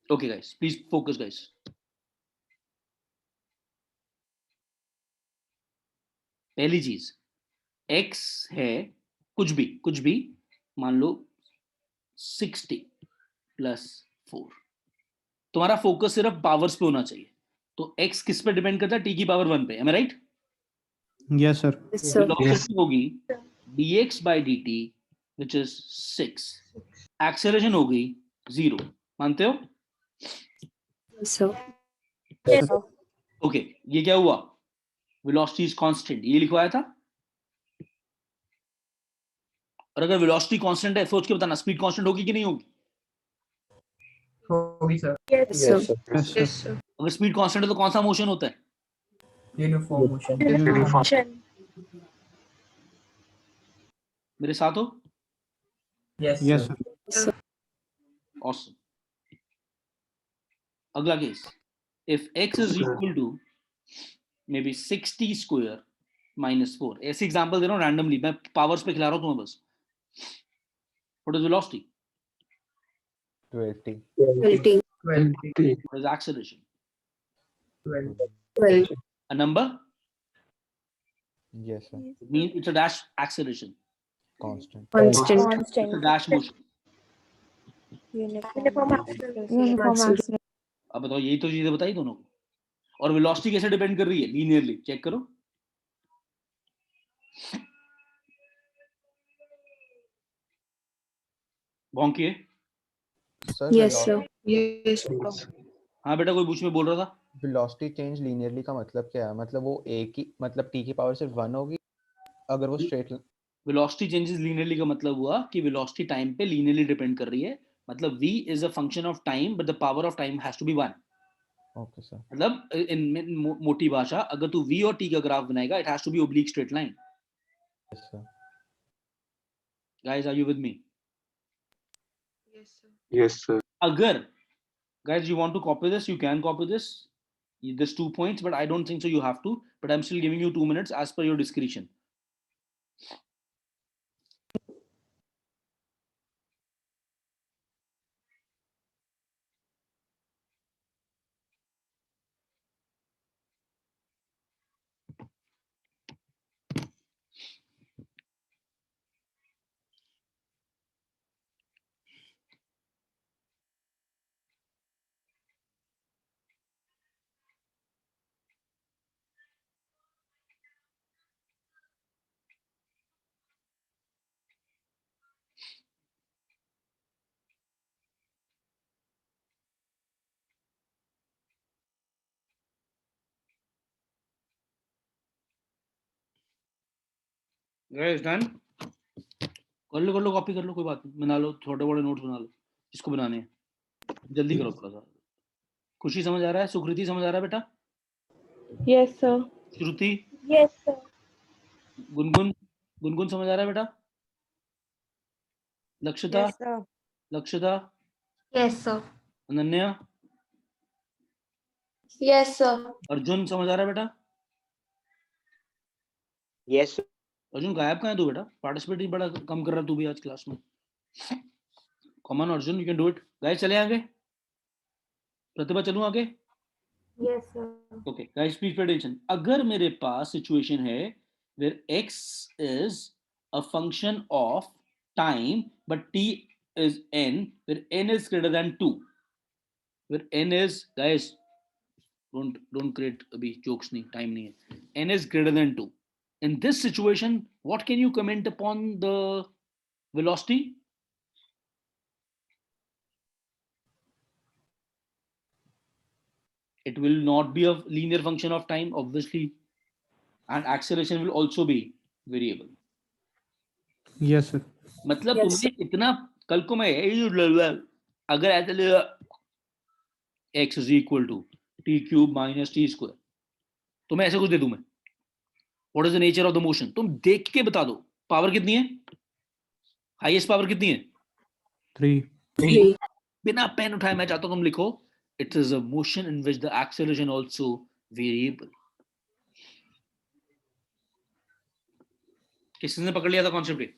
Okay guys, please focus guys. पहली चीज, x है कुछ भी मान लो 60 + 4, तुम्हारा फोकस सिर्फ पावर्स पे होना चाहिए। तो x किस पे डिपेंड करता है? t की पावर 1 पे, एम आई राइट? Yes sir. वेलोसिटी होगी dx by dt which is 6, acceleration हो गई 0, मानते हो? ओके, ये क्या हुआ? वेलोसिटी इज कांस्टेंट, ये लिखवाया था। और अगर वेलोसिटी कांस्टेंट है, सोच के बताना स्पीड कांस्टेंट होगी कि नहीं होगी? होगी sir. Yes, sir. Yes, sir. अगर स्पीड कांस्टेंट है तो कौन सा मोशन होता है? Uniform motion. Motion. मेरे साथ हो? Yes yes sir. Sir. Awesome. अगला case, if x is equal to maybe 60 square minus 4, ऐसे एग्जांपल दे रहा हूँ रैंडमली, मैं पावर्स पे खिला रहा हूँ तुम्हें बस। What is velocity? 280. 20. 20. What is acceleration? 12. 12. A number? Yes, sir. It means it's a dash acceleration. Constant. Constant. It's a Constant. dash motion. Uniform acceleration. अब बताओ, यही तो चीजें बताई दोनों को। और वेलोसिटी कैसे डिपेंड कर रही है? लीनियरली। चेक करो। भौंकिए। Sir, Yes, sir. Yes, sir. हाँ बेटा, कोई पूछ में बोल रहा था। velocity change linearly का मतलब क्या है? मतलब वो एक ही मतलब t की पावर सिर्फ 1 होगी अगर वो स्ट्रेट। वेलोसिटी चेंजेस लीनियरली का मतलब हुआ कि वेलोसिटी टाइम पे लीनियरली डिपेंड कर रही है। मतलब v is a function of time but the power of time has to be 1। Okay sir. मतलब इन मोटी भाषा, अगर तू v और t का ग्राफ बनाएगा, it has to be oblique straight line. Yes sir. Guys, are you with me? Yes, sir. Yes, sir. अगर guys you want to copy this, you can copy this. There's 2 points, but I don't think so you have to, but I'm still giving you 2 minutes as per your discretion. Guys, done? कर लो copy कर लो, कोई बात नहीं, बना लो छोटे बड़े notes बना लो जिसको बनाने हैं। जल्दी करो थोड़ा सा। खुशी समझ आ रहा है? सुकृति समझ आ रहा है बेटा? Yes, sir. श्रुति? Yes, sir. गुनगुन समझ आ रहा है बेटा? Lakshita? Yes, sir. Lakshita? Yes, sir. Ananya? Yes, sir. Arjun समझ आ रहा है बेटा? Yes, sir. अर्जुन गायब कहाँ है तू बेटा? पार्टिसिपेट ही बड़ा कम कर रहा तू भी आज क्लास में। Come on Arjun, you can do it. Guys चले आगे। प्रतिभा चलूं आगे? Yes, sir. Okay guys, please pay attention. अगर मेरे पास सिचुएशन है where x is a function of time but t is n, where n is greater than 2, where n is, guys don't create अभी jokes, नहीं, time नहीं है। n is greater than 2. In this situation, what can you comment upon the velocity? It will not be a linear function of time, obviously, and acceleration will also be variable. Yes sir. मतलब Yes, तुमने इतना, कल को मैं अगर ऐसे x is equal to t cube minus t square, तो मैं ऐसे कुछ दे दूं मैं, what is the nature of the motion, तुम देख के बता दो। पावर कितनी है? हाईएस्ट पावर कितनी है? 3. 3. बिना पेन उठाए मैं चाहता हूं तुम लिखो, it is a motion in which the acceleration also variable. किसने पकड़ लिया था कॉन्सेप्ट ये?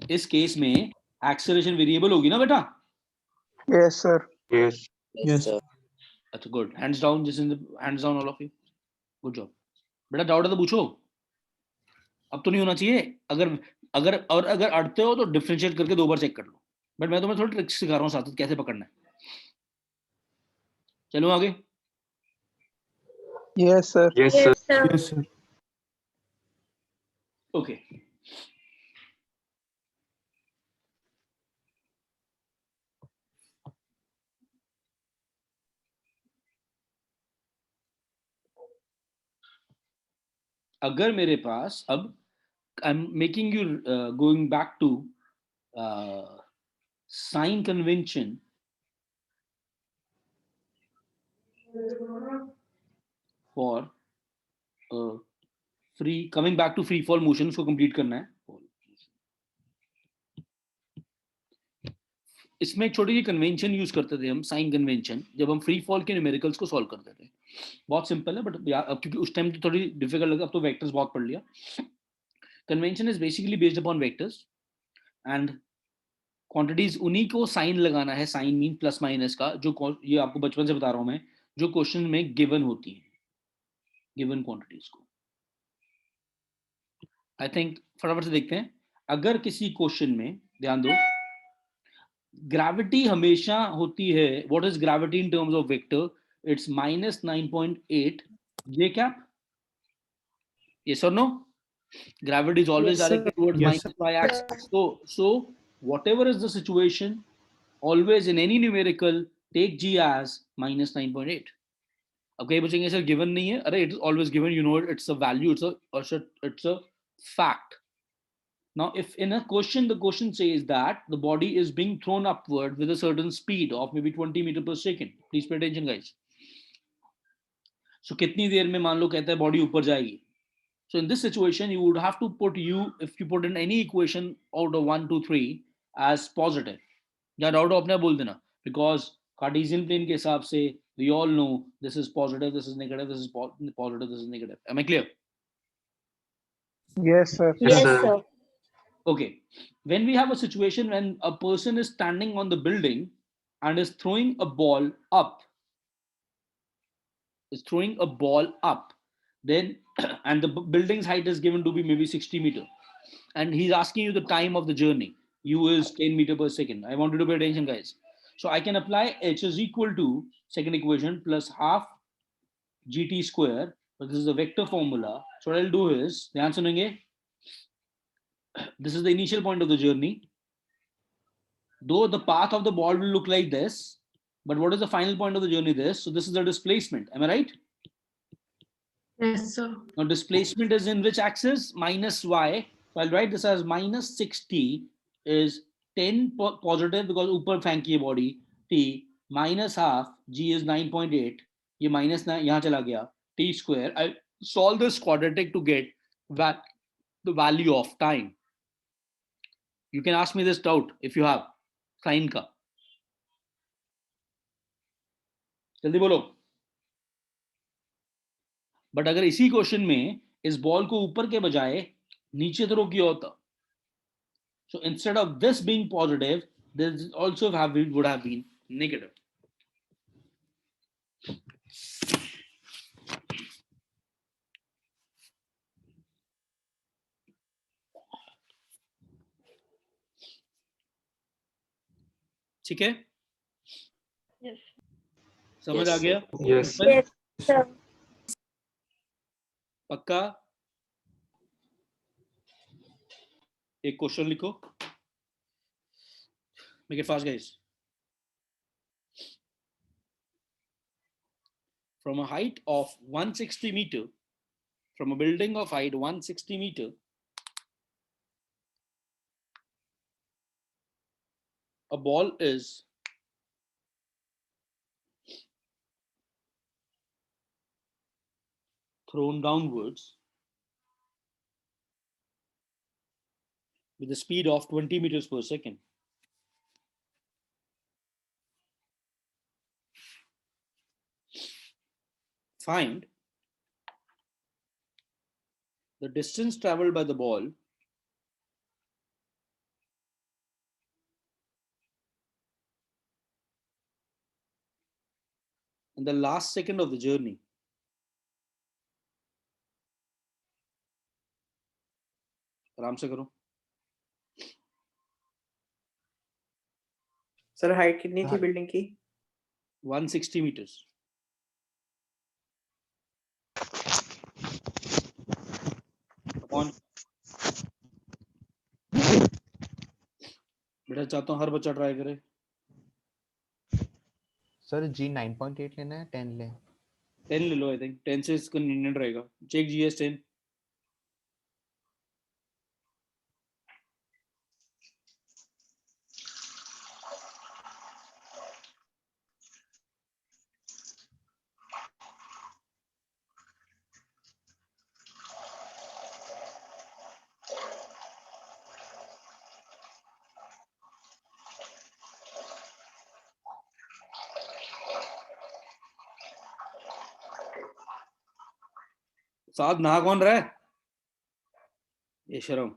इस केस में एक्सेलरेशन वेरिएबल होगी ना बेटा? Yes, sir. Yes. यस अच्छा गुड, हैंड्स डाउन, जिस hands down all of you, good job बेटा। डाउट है तो पूछो, अब तो नहीं होना चाहिए। अगर अगर अड़ते हो तो डिफरेंशिएट करके 2 बार चेक कर लो, बट मैं तुम्हें थोड़ी ट्रिक्स सिखा रहा हूँ साथ, कैसे पकड़ना है। चलो आगे। Yes, sir. Yes, sir. Yes, sir. Yes, sir. Okay, अगर मेरे पास अब I am making you going back to sine convention for free, coming back to free fall motion, उसको कंप्लीट करना है। इसमें एक छोटी सी कन्वेंशन यूज करते थे हम, साइन कन्वेंशन, जब हम फ्री फॉल के न्यूमेरिकल्स को सॉल्व करते थे। बहुत सिंपल है, बट अब क्योंकि उस टाइम तो थोड़ी डिफिकल्ट लगा, अब तो वेक्टर्स बहुत पढ़ लिया। Convention is basically based upon vectors and quantities, उन्हीं को साइन लगाना है। साइन मीन प्लस माइनस का, जो ये आपको बचपन से बता रहा हूं मैं, जो क्वेश्चन में गिवन होती है, गिवन क्वांटिटीज को। आई थिंक फटाफट से देखते हैं। अगर किसी क्वेश्चन में, ध्यान दो, ग्रेविटी हमेशा होती है, what is gravity in terms of vector, it's -9.8 J cap, yes or no? Gravity is always Yes, sir. directed towards Yes, minus y axis. So whatever is the situation, always in any numerical take g as -9.8. अब कई बचेंगे sir given नहीं है, अरे it is always given, you know it's a value, it's a fact. Now if in a question the question says that the body is being thrown upward with a certain speed of maybe 20 meter per second, please pay attention guys. So कितनी देर में मान लो कहता है body ऊपर जाएगी। So in this situation, you would have to put u, if you put in any equation out of 1, 2, 3 as positive. या doubt अपने बोल देना, because Cartesian plane के हिसाब से we all know this is positive, this is negative, this is positive, this is negative. Am I clear? Yes, sir. Yes, Yes, sir. sir. Okay. When we have a situation when a person is standing on the building and is throwing a ball up, then and the building's height is given to be maybe 60 meter, and he's asking you the time of the journey, u is 10 meter per second. I want you to pay attention guys. So I can apply h is equal to second equation plus half gt square, but this is the vector formula. So what I'll do is, ध्यान सुनेंगे, this is the initial point of the journey, though the path of the ball will look like this, but what is the final point of the journey? This. So this is the displacement. Am I right? Yes, sir. Now displacement is in which axis? Minus y. So I'll write this as minus 60 is 10 positive because ऊपर फेंकी है body t, minus half g is 9.8, ये minus 9 यहाँ चला गया, t square. I solve this quadratic to get the value of time. You can ask me this doubt if you have sin का, जल्दी बोलो। बट अगर इसी क्वेश्चन में इस बॉल को ऊपर के बजाय नीचे थ्रो किया होता, so instead of this being positive, this also would have been negative. ठीक है, Yes. समझ Yes, आ गया? Yes. Simple? Yes, sir. पक्का? एक क्वेश्चन लिखो, make it fast guys. From a height of 160 meter, from a building of height 160 meter, a ball is thrown downwards with a speed of 20 meters per second. Find the distance traveled by the ball in the last second of the journey. आराम से करो। Sir height कितनी थी building की? 160 meters. Come on. बेटा चाहता हूँ हर बच्चा ट्राई करे। सर जी 9.8 लेना है 10 ले? 10 ले लो, आई थिंक 10 से कन्वीनियंट रहेगा। Check GS 10। साथ नहा कौन रहा है? ये शर्म।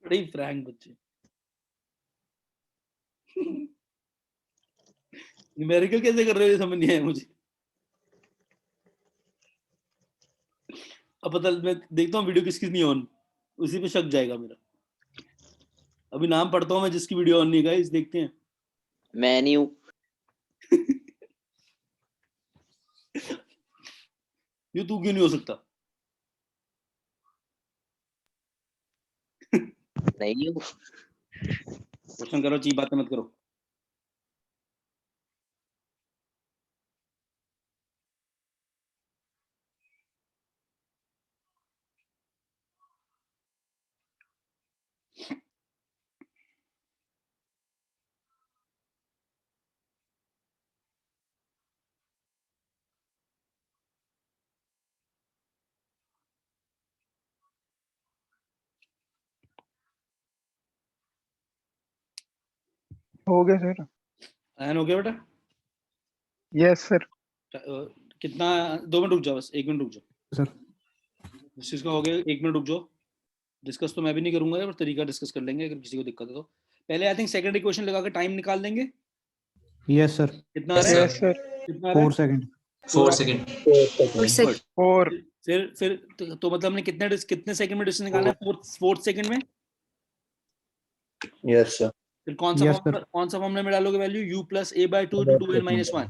बड़ी फ्रैंक बच्चे। न्यूमेरिकल कैसे कर रहे हो ये समझ नहीं आया मुझे। अब पता मैं देखता हूँ वीडियो किसकी नहीं ऑन, उसी पे शक जाएगा मेरा। अभी नाम पढ़ता हूँ मैं जिसकी वीडियो ऑन नहीं है, गाइस देखते हैं। मैं नहीं हूँ। ये तू क्यों नहीं हो सकता? नहीं हूँ। क्वेश्चन करो, चीज बातें मत करो। हो गया सर। आयन हो गया बेटा? Yes sir. कितना? 2 मिनट रुक जाओ, बस 1 मिनट रुक जाओ सर। इस चीज का हो गया, 1 मिनट रुक जाओ। डिस्कस तो मैं भी नहीं करूंगा, पर तरीका डिस्कस कर लेंगे अगर किसी को दिक्कत है तो। पहले आई थिंक सेकंड इक्वेशन लगा के टाइम निकाल देंगे। Yes sir. कितना आ रहा है? Yes sir. कितना आ रहा है? 4 सेकंड। 4 सेकंड। 4 seconds. 4 फिर तो मतलब हमने कितने सेकंड में डिस्टेंस निकालना है? 4 सेकंड में। Yes sir. फिर कौन सा Yes, sir. फॉर्मूला में डालोगे value? u plus a by 2 into 2n minus 1।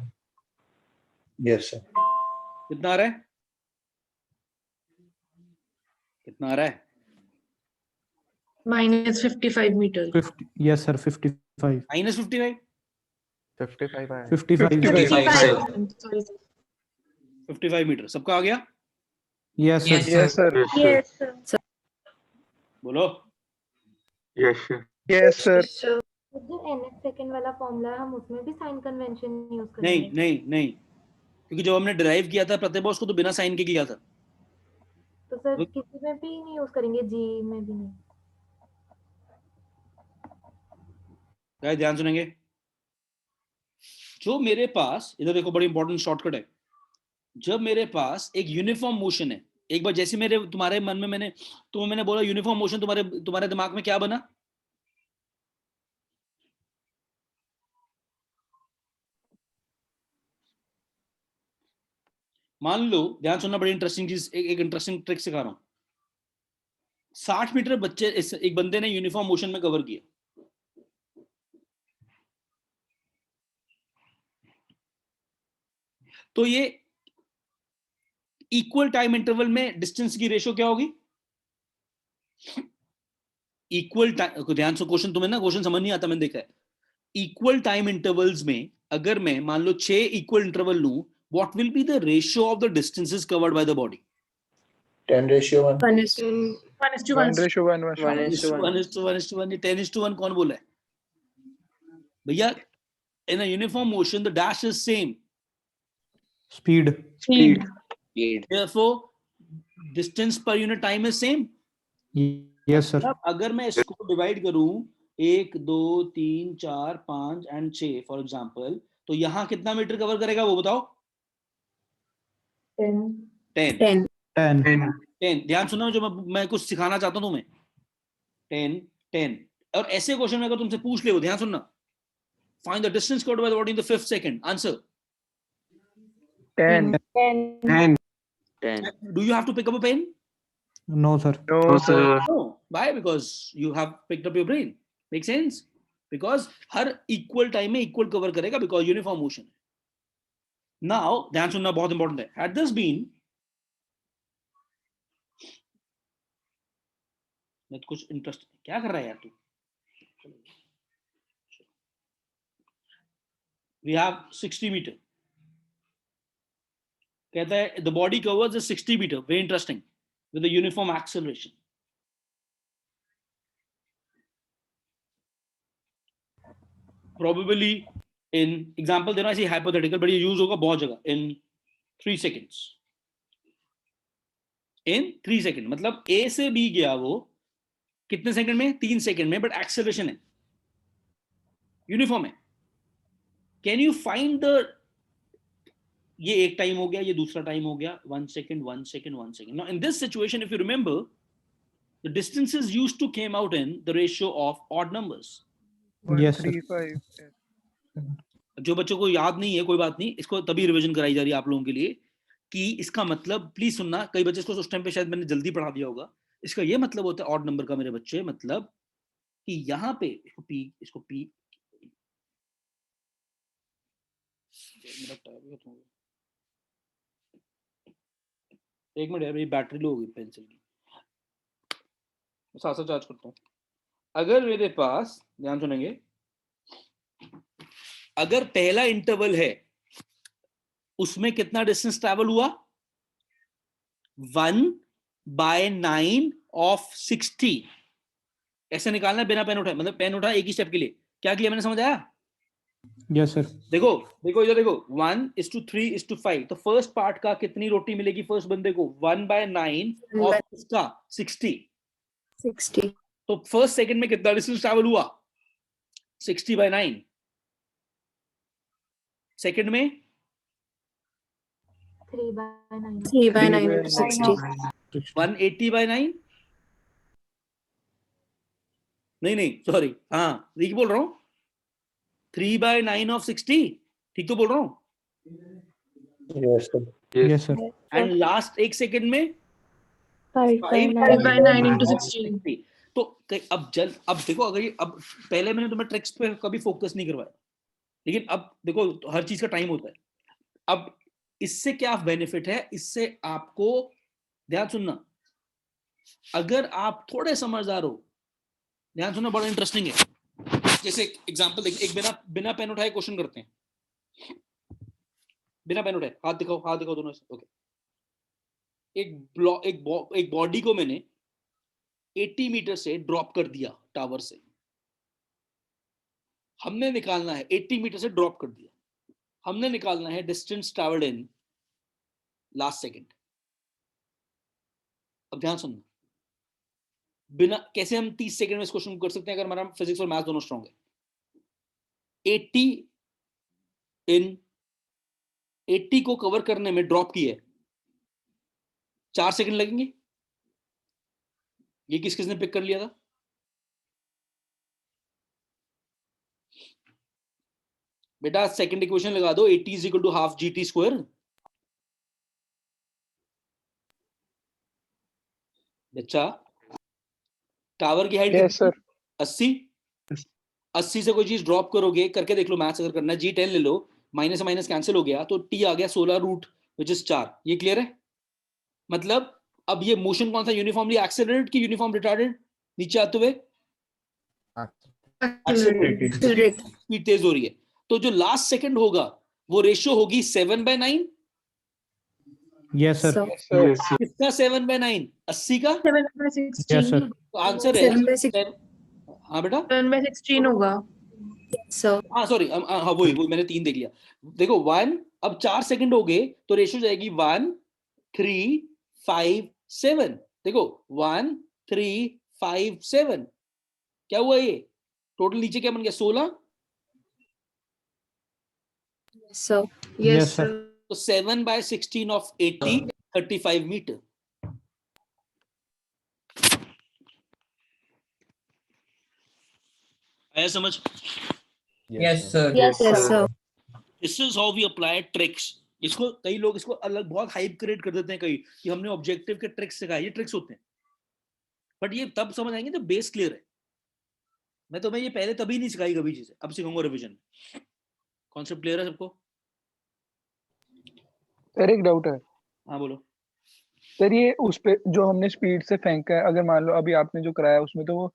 Yes sir. कितना आ रहा है? कितना आ रहा है? Minus 55 meters. 50 yes sir 55 minus 55। 55 आया। 55 55 sir. Sorry. 55 मीटर सबका आ गया? yes sir yes sir. Yes, sir. बोलो। Yes sir. Yes sir. So, जो nth सेकंड वाला फॉर्मूला है हम उसमें भी साइन कन्वेंशन यूज करेंगे? नहीं नहीं नहीं, क्योंकि जब हमने डिराइव किया था प्रतिभा उसको तो बिना साइन के किया था। तो सर किसी में भी नहीं यूज करेंगे, जी में भी नहीं? क्या ध्यान सुनेंगे? जो मेरे पास इधर देखो, बड़ी इंपॉर्टेंट शॉर्टकट है। जब मेरे पास एक यूनिफॉर्म मोशन है, एक बार जैसे मेरे तुम्हारे मन में मैंने बोला यूनिफॉर्म मोशन, तुम्हारे दिमाग में क्या बना? मान लो, ध्यान सुनना, बड़ी इंटरेस्टिंग चीज, एक इंटरेस्टिंग ट्रिक सिखा रहा हूं। 60 मीटर बच्चे एक बंदे ने यूनिफॉर्म मोशन में कवर किया। तो ये इक्वल टाइम इंटरवल में डिस्टेंस की रेशियो क्या होगी? इक्वल टाइम, ध्यान से क्वेश्चन, तुम्हें ना क्वेश्चन समझ नहीं आता, मैंने देखा है। इक्वल टाइम इंटरवल्स में अगर मैं मान लो 6 इक्वल इंटरवल लूं, what will be the ratio of the distances covered by the body? 10:1। 1:1 1:1 10:1 कौन बोला है भैया? in a uniform motion the dash is same, speed therefore distance per unit time is same। yes sir अगर मैं इसको divide करूं 1 2 3 4 5 and 6 for example, तो यहां कितना मीटर कवर करेगा वो बताओ? 10। ध्यान सुनो, जो मैं कुछ सिखाना चाहता हूं तुम्हें। 10। और ऐसे क्वेश्चन में अगर तुमसे पूछ ले, ध्यान सुनना, Find the distance covered by the body in the 5th second. Answer. 10. 10. Do you have to pick up a pen? No, sir. No, sir. No. Why? Because you have picked up your brain. Make sense? Because her equal time में equal cover करेगा because uniform motion. Now, ध्यान सुनना बहुत important है. Had this been मैं कुछ interest क्या कर रहा है यार तू? We have 60 meter. कहता है the body covers is 60 meter. Very interesting. With a uniform acceleration. Probably in example देना ऐसी hypothetical but ये use होगा बहुत जगह in 3 seconds. In 3 seconds मतलब A से B गया वो कितने सेकंड में? 3 सेकंड में, बट एक्सेलरेशन है यूनिफॉर्म है. कैन यू फाइंड द ये एक टाइम हो गया, ये दूसरा टाइम हो गया, 1 second 1 second 1 second. Now in this situation if you remember the distances used to came out in the ratio of odd numbers. Yes, sir. 135. जो बच्चों को याद नहीं है कोई बात नहीं, इसको तभी रिवीजन कराई जा रही है आप लोगों के लिए कि इसका मतलब प्लीज सुनना, कई बच्चे इसको उस टाइम पे शायद मैंने जल्दी पढ़ा दिया होगा. इसका ये मतलब होता है ऑड नंबर का मेरे बच्चे, मतलब कि यहाँ पे इसको पी एक मिनट यार मेरी बैटरी लो हो गई पेंसिल की, साथ साथ चार्ज करता हूँ. अगर मेरे पास ध्यान सुनेंगे, अगर पहला इंटरवल है उसमें कितना डिस्टेंस ट्रैवल हुआ? 1/9 of 60. ऐसे निकालना बिना पेन उठाए, मतलब पेन उठा एक ही स्टेप के लिए. क्या किया मैंने, समझ आया? Yes sir. देखो देखो इधर देखो, 1:3:5. तो फर्स्ट पार्ट का कितनी रोटी मिलेगी फर्स्ट बंदे को? 1/9 of इसका 60. तो फर्स्ट सेकंड में कितना डिस्टेंस ट्रैवल हुआ? 60/9. सेकंड में 3/9 60. 180/9. नहीं सॉरी, हाँ ठीक बोल रहा हूँ, 3/9 of 60. ठीक तो बोल रहा हूँ? Yes sir. एंड लास्ट एक सेकंड में 5/9 into 60. तो अब देखो, अगर ये अब पहले मैंने तुम्हें ट्रिक्स पे कभी फोकस नहीं करवाया, लेकिन अब देखो तो हर चीज का टाइम होता है. अब इससे क्या बेनिफिट है? इससे आपको ध्यान सुनना, अगर आप थोड़े समझदार हो, ध्यान सुनना बड़ा इंटरेस्टिंग है. जैसे एग्जांपल देखिए, एक बिना पेन उठाए क्वेश्चन करते हैं. बिना पेन उठाए हाथ दिखाओ दोनों से. ओके, एक बॉडी को मैंने 80 मीटर से ड्रॉप कर दिया टावर से. हमने निकालना है 80 मीटर से ड्रॉप कर दिया, हमने निकालना है distance travelled in last second. अब ध्यान सुनना, बिना कैसे हम 30 सेकंड में इस क्वेश्चन को कर सकते हैं अगर हमारा फिजिक्स और मैथ दोनों स्ट्रांग है. 80 को कवर करने में ड्रॉप किया है, 4 सेकंड लगेंगे. ये किसने पिक कर लिया था? बेटा सेकंड इक्वेशन लगा दो, 80 is equal to half gt square. अच्छा, टावर की हाइट Yes, sir. 80 से कोई चीज ड्रॉप करोगे, करके देख लो मैथ्स अगर करना है. G10 ले लो, माइनस माइनस कैंसिल हो गया तो T आ गया 16 रूट विच इज 4. ये क्लियर है? मतलब अब ये मोशन कौन सा, यूनिफॉर्मली एक्सेलरेटेड कि यूनिफॉर्म रिटार्डेड? नीचे आते हुए स्पीड तेज हो रही है. तो जो लास्ट सेकंड होगा वो रेशियो होगी 7/9. Yes sir. किसका 7/9? 80 का. 7/16. Yes sir. तो आंसर है हाँ बेटा 7/16 होगा. हाँ सॉरी, हाँ वही मैंने 3 देख लिया. देखो 1, अब 4 सेकंड हो गए तो रेशियो जाएगी 1 3 5 7. देखो 1 3 5 7. क्या हुआ ये टोटल? नीचे क्या बन गया? 16. Yes sir. तो 7/16 of 80 35 मीटर. आया समझ? Yes, sir. Yes, sir. This is how we apply tricks. इसको कई लोग इसको अलग बहुत हाइप क्रिएट कर देते हैं कई कि हमने ऑब्जेक्टिव के ट्रिक्स सिखाए, ये ट्रिक्स होते हैं, बट ये तब समझ आएंगे जब बेस क्लियर है। मैं तुम्हें ये पहले तभी नहीं सिखाई कभी चीजें, अब सिखाऊंगा रिवीजन में। कॉन्सेप्ट क्लियर है सबको? सर एक डाउट है। हाँ बोलो। सर ये उस पे जो हमने स्पीड से फेंका है, अगर मान लो अभी आपने जो कराया उसमें तो वो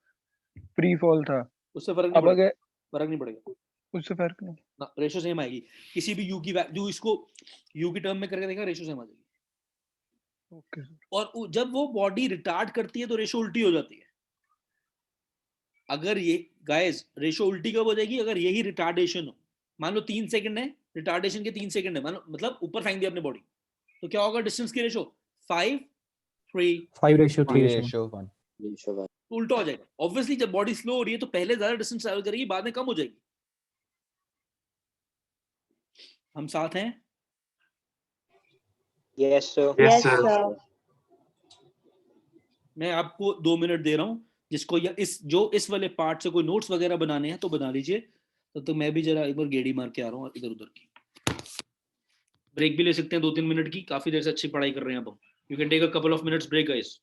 फ्री फॉल था, उससे फर्क नहीं अब पड़ेगा, अगर फर्क नहीं पड़ेगा उससे फर्क नहीं, ना, रेशो सेम आएगी। किसी भी यू की जो इसको यू की टर्म में करके देखा, रेशो सेम आ जाएगी। ओके। और जब वो बॉडी रिटार्ड करती है तो रेशो उल्टी हो जाती है। अगर ये गाइस रेशो उल्टी कब हो जाएगी? अगर यही रिटार्डेशन हो। मान लो 3 सेकंड है, रिटार्डेशन के 3 सेकंड है, मान लो मतलब ऊपर फेंक दिया अपने बॉडी, तो क्या होगा डिस्टेंस की रेशो? 5:3:1 तो उल्टा हो जाएगा। ऑब्वियसली जब बॉडी स्लो हो रही है तो पहले ज्यादा डिस्टेंस ट्रैवल करेगी, बाद में कम हो जाएगी। हम साथ हैं? Yes, sir. Yes, sir. मैं आपको 2 मिनट दे रहा हूं, जिसको या इस वाले पार्ट से कोई नोट्स वगैरह बनाने हैं तो बना लीजिए। तो मैं भी जरा एक बार गेड़ी मार के आ रहा हूँ इधर उधर की। ब्रेक भी ले सकते हैं 2-3 मिनट की, काफी देर से अच्छी पढ़ाई कर रहे हैं अब हम। You can take a couple of minutes break guys.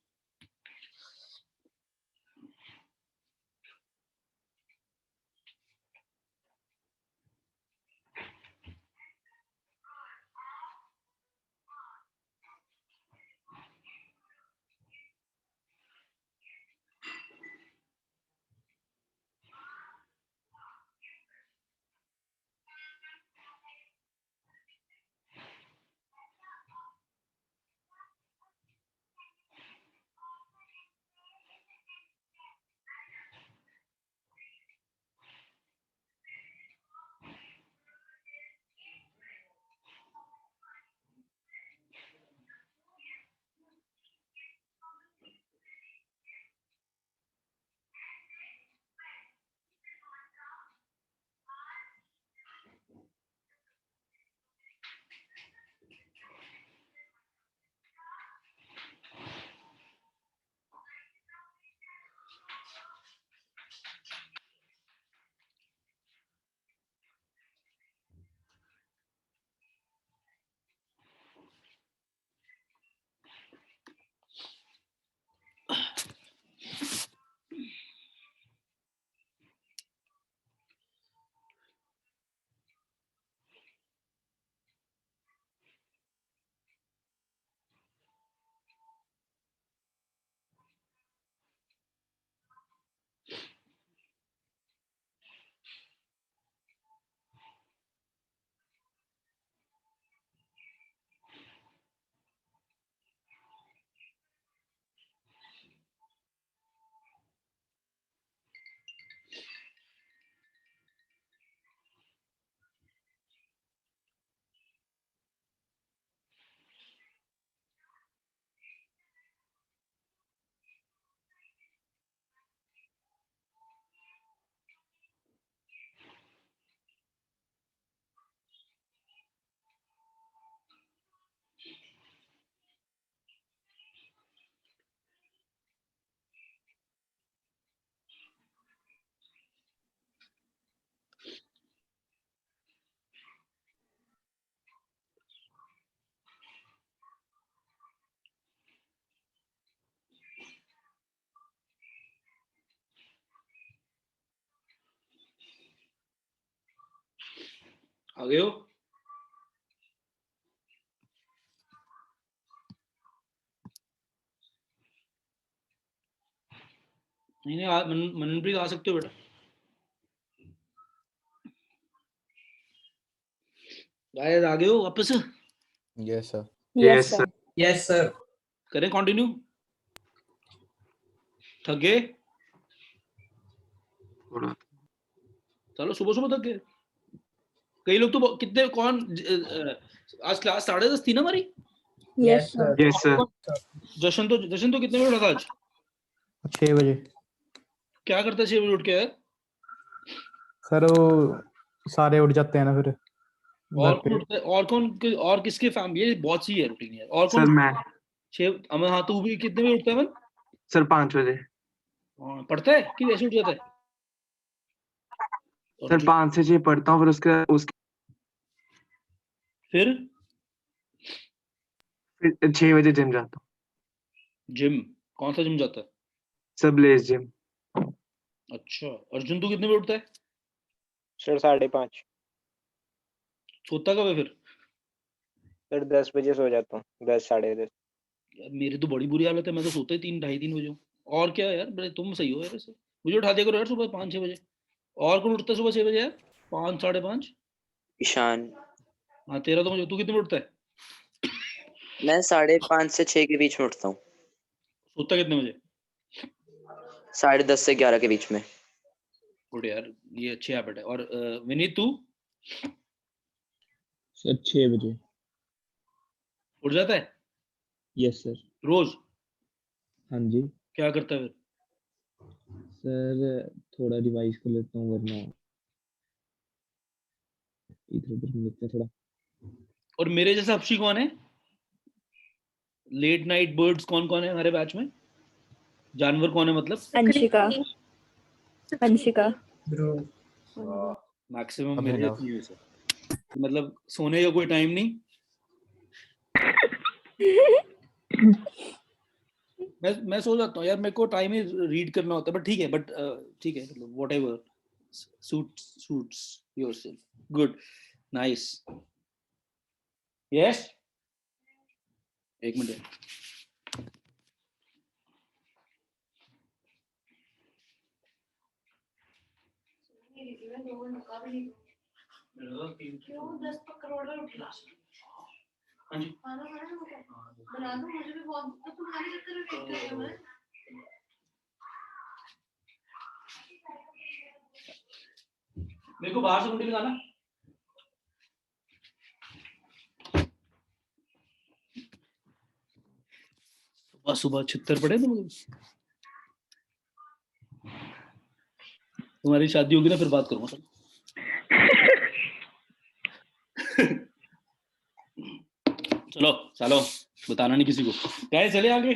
आ गए हो? नहीं मननप्रीत आ सकते हो बेटा। गाइस आ गए हो वापस? Yes, sir. Yes, sir. Yes, sir. करें कंटिन्यू? थक गए? चलो सुबह सुबह थक गए। कई लोग तो कितने आज क्लास 10:30 थी ना हमारी? Yes, sir. Yes, sir. जशन तो कितने बजे उठा था आज? 6 बजे। क्या करता है 6 बजे उठ के यार? सर वो सारे उठ जाते हैं ना फिर। और किसके फैमिली? ये बहुत सी है रूटीन यार। और सर कौन? मैं 6। हाँ तू भी कितने बजे उठता है? मन सर 5 बजे। पढ़ता है कि वैसे उठ जाता है? सर 5 से 6 पढ़ता हूँ, फिर उसके फिर 6 बजे जिम जाता हूँ। जिम? कौन सा जिम जाता है? सब लेस जिम। अच्छा, अर्जुन तू कितने बजे उठता है? सर 5:30। सोता कब है फिर? सर 10 बजे सो जाता हूँ, 10 10:30। यार मेरी तो बड़ी बुरी हालत है, मैं तो सोता ही 3 ढाई 3 बजे हूँ। और क्या यार, बड़े तुम सही हो यार ऐसे। मुझे उठा दिया करो यार सुबह 5-6 बजे। और कौन उठता है सुबह 6 बजे यार? 5 5:30? ईशान। हाँ तेरा तो मुझे, तू कितने बजे उठता है? मैं 5:30 से 6 के बीच में उठता हूँ। सोता कितने बजे? 10:30 से 11 के बीच में। गुड यार, ये अच्छी हैबिट है। और विनीत तू? सर 6 बजे। उठ जाता है यस सर। रोज? हाँ जी क्या करता है फिर? सर, थोड़ा रिवाइज कर लेता हूँ, वरना इधर उधर में लेते हैं थोड़ा। और मेरे जैसा अपशी कौन है? लेट नाइट बर्ड्स कौन कौन है हमारे बैच में? जानवर कौन है मतलब? अंशिका। अंशिका। मैक्सिमम मेरे अभिनव। जैसी ही है सर। मतलब सोने का कोई टाइम नहीं। मैं सो जाता हूँ यार, मेरे को टाइम ही रीड करना होता है, बट ठीक है, बट ठीक है, मतलब whatever suits yourself. Good, nice. Yes, एक मिनट। हाँ जी, बना दो, मुझे भी बहुत तुम्हारे चक्कर में वेट कर रही हूं मैं। मेरे को बाहर से मुंडी लगाना। सुबह सुबह छित्तर पड़े तुम। तुम्हारी शादी होगी ना, फिर बात करूंगा सर। चलो सालो, बताना नहीं किसी को। क्या चले आगे?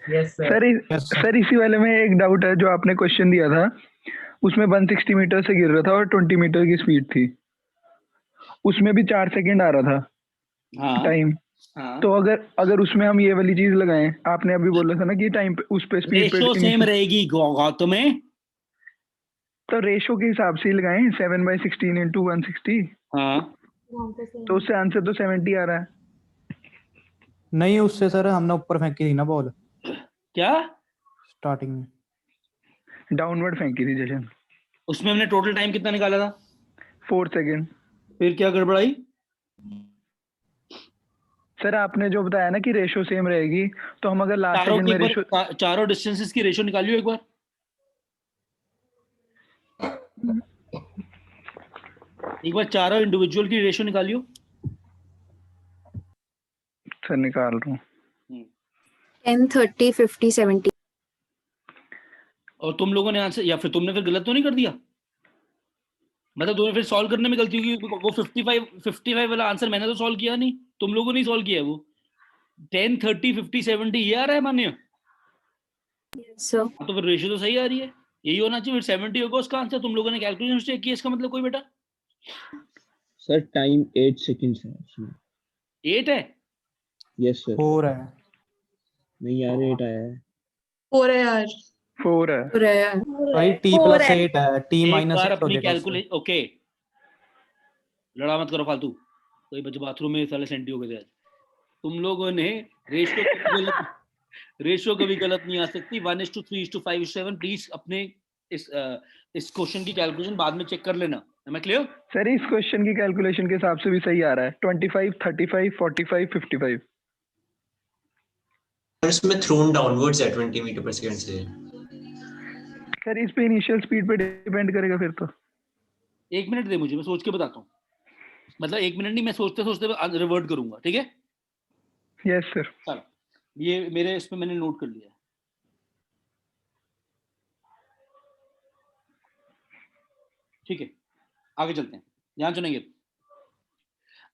सर इसी वाले में एक डाउट है। जो आपने क्वेश्चन दिया था उसमें 160 मीटर से गिर रहा था और 20 मीटर की स्पीड थी, उसमें भी 4 सेकंड आ रहा था टाइम। तो अगर उसमें हम ये वाली चीज लगाएं, आपने अभी बोला था ना कि टाइम पे उस पे स्पीड पे रेशो सेम रहेगी गौतम में, तो रेशो के हिसाब से ही लगाएं 7/16 into 160। हाँ तो उससे आंसर तो 70 आ रहा है। नहीं, उससे सर हमने ऊपर फेंकी थी ना बॉल क्या? स्टार्टिंग में डाउनवर्ड फेंकी थी जशन। उसमें हमने टोटल टाइम कितना निकाला था? 4 सेकंड। फिर क्या गड़बड़ाई? सर आपने जो बताया ना कि रेशो सेम रहेगी, तो हम अगर लास्ट सेकंड में रेशो चारों डिस्टेंसेस की रेशो निकालियो एक बार। एक बार चारों इंडिविजुअल की रेशो निकालियो। सर निकाल रहा हूँ। 10, 30, 50, 70। और तुम लोगों ने आंसर, या फिर तुमने फिर गलत तो नहीं कर दिया? मतलब तुमने फिर सॉल्व करने में गलती होगी। वो 55 वाला आंसर मैंने तो सॉल्व किया नहीं, तुम लोगों ने ही सॉल्व किया है। वो 10, 30, 50, 70 ये आ रहा है मान्य? सर तो फिर रेशियो तो सही आ रही है, यही होना चाहिए। 70 होगा उसका आंसर। तुम लोगों ने कैलकुलेशन चेक किया, इसका मतलब कोई बेटा? सर टाइम 8 सेकंड्स है उसमें। 8 है? Yes sir. 4 है। नहीं यार 8 आया है। 4 है यार। 4 है भाई t + 8 है, t एक - बार 6 हो अपनी जाएगा उससे। कैलकुलेशन। ओके, लड़ा मत करो फालतू। कोई बच्चे बाथरूम में साले सेंटी हो गए थे आज। तुम लोगों ने रेशियो कभी गलत नहीं आ सकती। 1:3:5:7। प्लीज अपने इस क्वेश्चन की कैलकुलेशन बाद में चेक कर लेना। Am I clear? सर इस क्वेश्चन की कैलकुलेशन के हिसाब से भी सही आ रहा है। 25, 35, 45, 55। इसमें थ्रोन डाउनवर्ड्स है 20 मीटर पर सेकंड से। सर इस पे इनिशियल स्पीड पे डिपेंड करेगा फिर तो। 1 मिनट दे मुझे, मैं सोच के बताता हूँ। मतलब 1 मिनट नहीं, मैं सोचते सोचते रिवर्ट करूंगा, ठीक है? Yes sir. चलो, ये मेरे इसमें मैंने नोट कर लिया है। ठीक है, आगे चलते हैं, ध्यान सुनेंगे।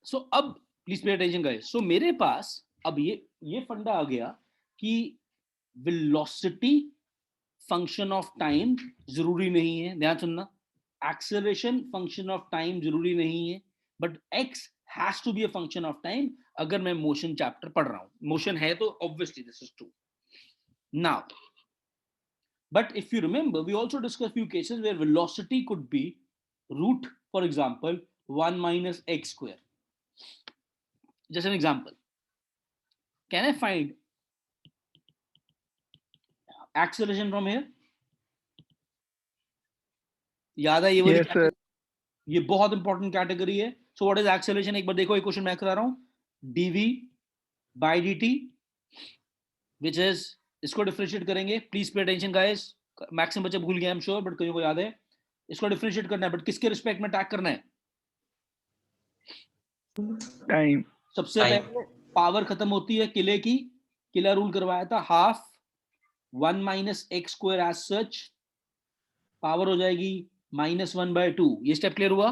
सो अब प्लीज पे अटेंशन गाइस। सो मेरे पास अब ये फंडा आ गया कि वेलोसिटी फंक्शन ऑफ टाइम जरूरी नहीं है। ध्यान सुनना, एक्सेलरेशन फंक्शन ऑफ टाइम जरूरी नहीं है, but x has to be a function of time अगर मैं मोशन चैप्टर पढ़ रहा हूं. मोशन है तो obviously this is true. Now but if you remember, we also discussed few cases where velocity could be root, for example, 1 minus x square. Just an example. Can I find acceleration from here? याद है ये वाली Yes, sir. ये बहुत important category है. So what is acceleration? एक बार देखो, एक क्वेश्चन मैं करा रहा हूं. dv by dt which is, इसको डिफरेंशिएट करेंगे. Please pay attention guys. Maximum बच्चे भूल गए, आई एम श्योर, बट कईयों को याद है. इसको डिफरेंशिएट करना है, बट किसके रिस्पेक्ट में टैग करना है? टाइम. सबसे पहले पावर खत्म होती है किले की. किला रूल करवाया था half 1 minus x square as such. Power हो जाएगी -1/2. ये स्टेप क्लियर हुआ?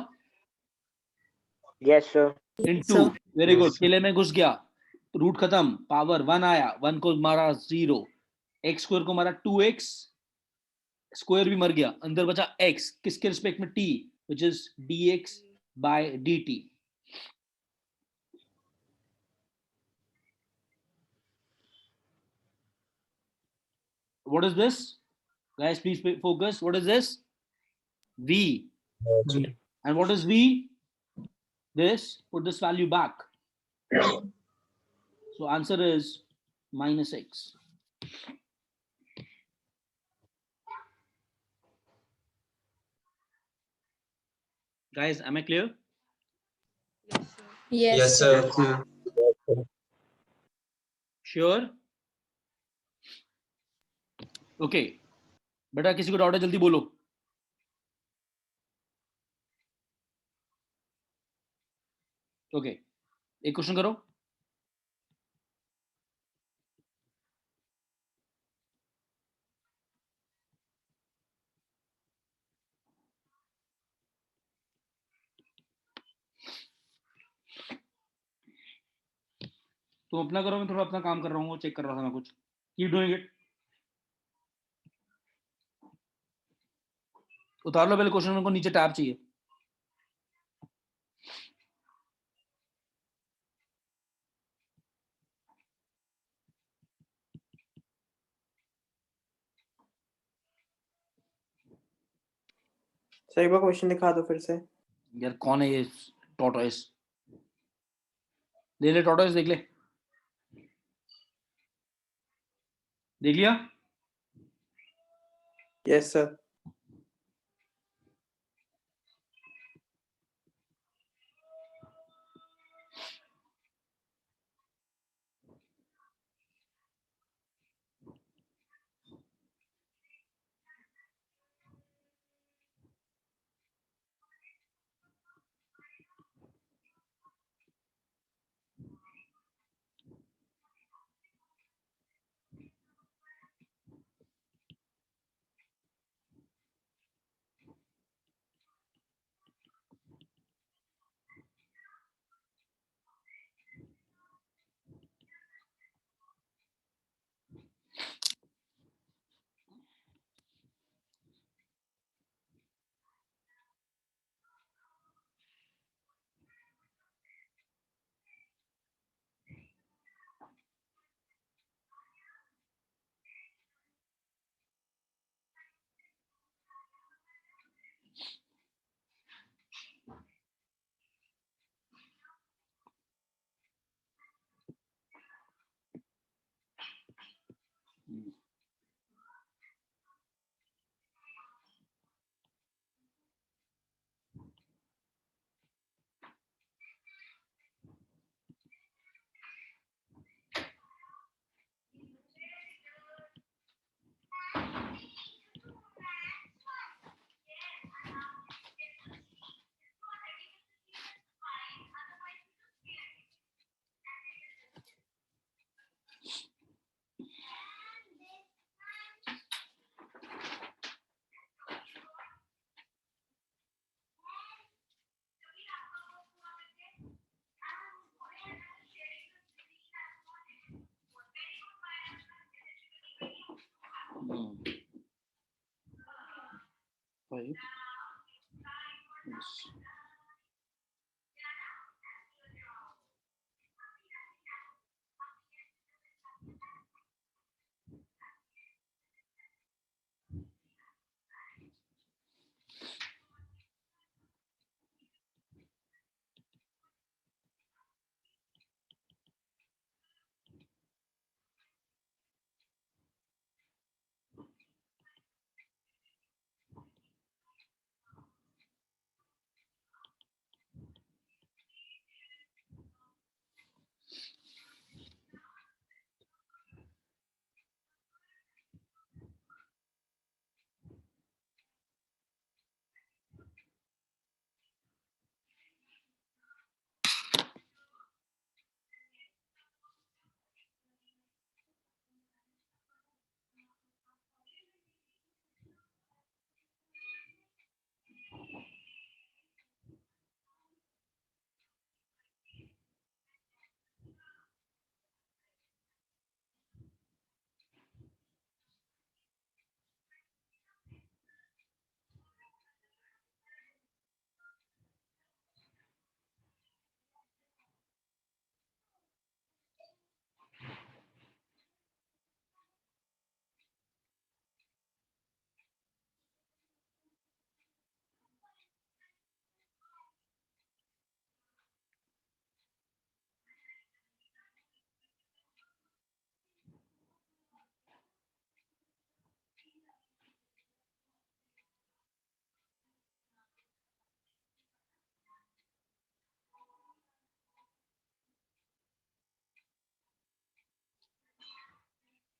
Yes sir. Into, very good. किले में घुस गया, रूट खत्म, पावर 1 आया, 1 को मारा 0, एक्स स्क्वायर को मारा 2x, स्क्वायर भी मर गया, अंदर बचा x. किसके रिस्पेक्ट में? t, which is dx by dt. What is this? Guys, please focus. What is this? V. And what is V? This. Put this value back. So answer is -x. Guys, am I clear? Yes, sir. Sure? Okay. बेटा किसी को doubt है जल्दी बोलो. Okay, एक question करो. तुम अपना करो, मैं थोड़ा अपना काम कर रहा हूँ, चेक कर रहा था मैं कुछ. Keep doing it. उतार लो पहले क्वेश्चन, मेरे को नीचे टैब चाहिए. सर एक बार क्वेश्चन दिखा दो फिर से. यार कौन है ये टॉर्टोइस? ले ले टॉर्टोइस, देख ले. देख लिया? Yes sir.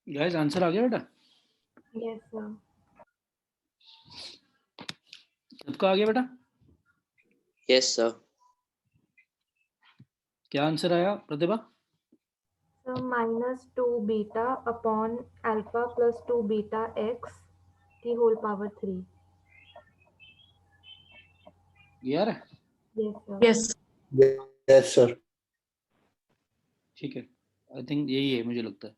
Yes guys answer आ गया बेटा? Yes sir. सबका आ गया बेटा? Yes sir. क्या आंसर आया Pratibha? Sir -2 beta upon alpha plus 2 beta x की होल पावर 3। यार है? Yes sir. Yes. Yes sir. ठीक है, आई थिंक यही है, मुझे लगता है।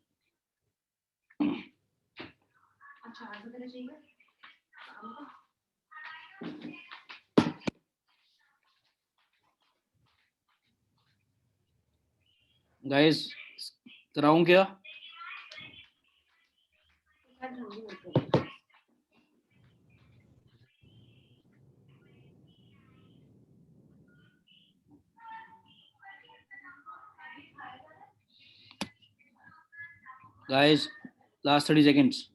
गाइस कराऊं क्या? Guys last 30 seconds.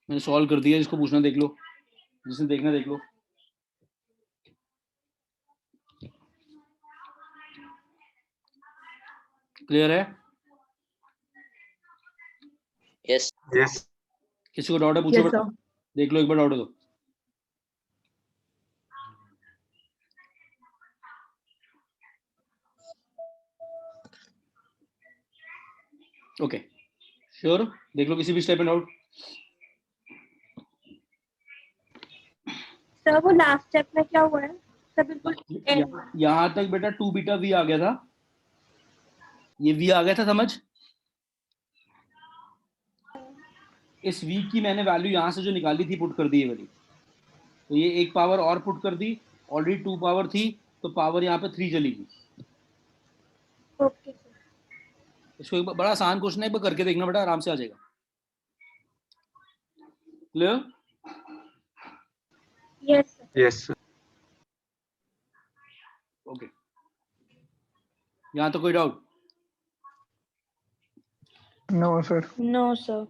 मैंने सॉल्व कर दिया, जिसको पूछना देख लो, जिसने देखना देख लो। क्लियर है? यस यस किसी को डाउट है पूछो Yes, बेटा, sir. देख लो एक बार डाउट है तो। ओके श्योर, देख लो किसी भी स्टेप में डाउट। सर वो लास्ट स्टेप में क्या हुआ है? सर बिल्कुल end। यहाँ तक बेटा 2 बीटा वी आ गया था, ये वी आ गया था, समझ? इस वी की मैंने वैल्यू यहाँ से जो निकाली थी पुट कर दी है वाली, तो ये एक पावर और पुट कर दी, ऑलरेडी 2 पावर थी, तो पावर यहाँ पे 3 चलेगी। Okay sir. इसको एक बड़ा आसान क्वेश्चन है, एक बार करके देखना बेटा, आराम से आ जाएगा। Clear? Yes sir. Yes sir. Okay, यहाँ तो कोई doubt? No sir. No sir.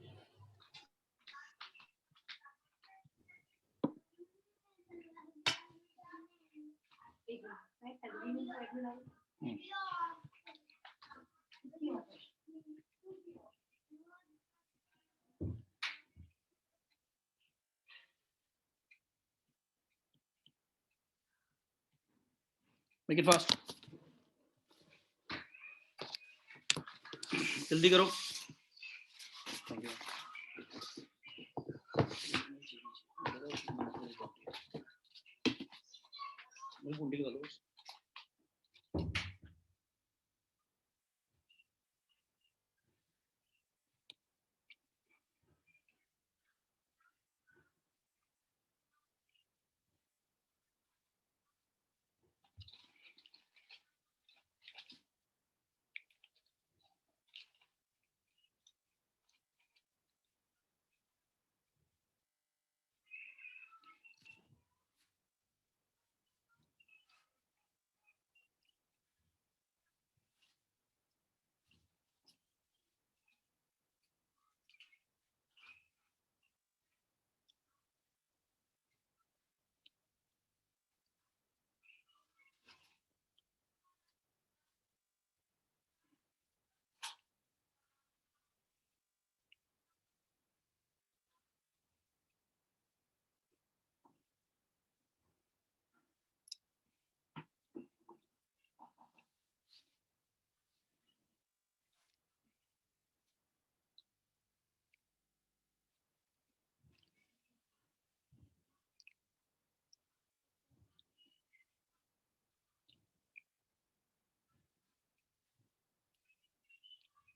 Make it fast, जल्दी करो।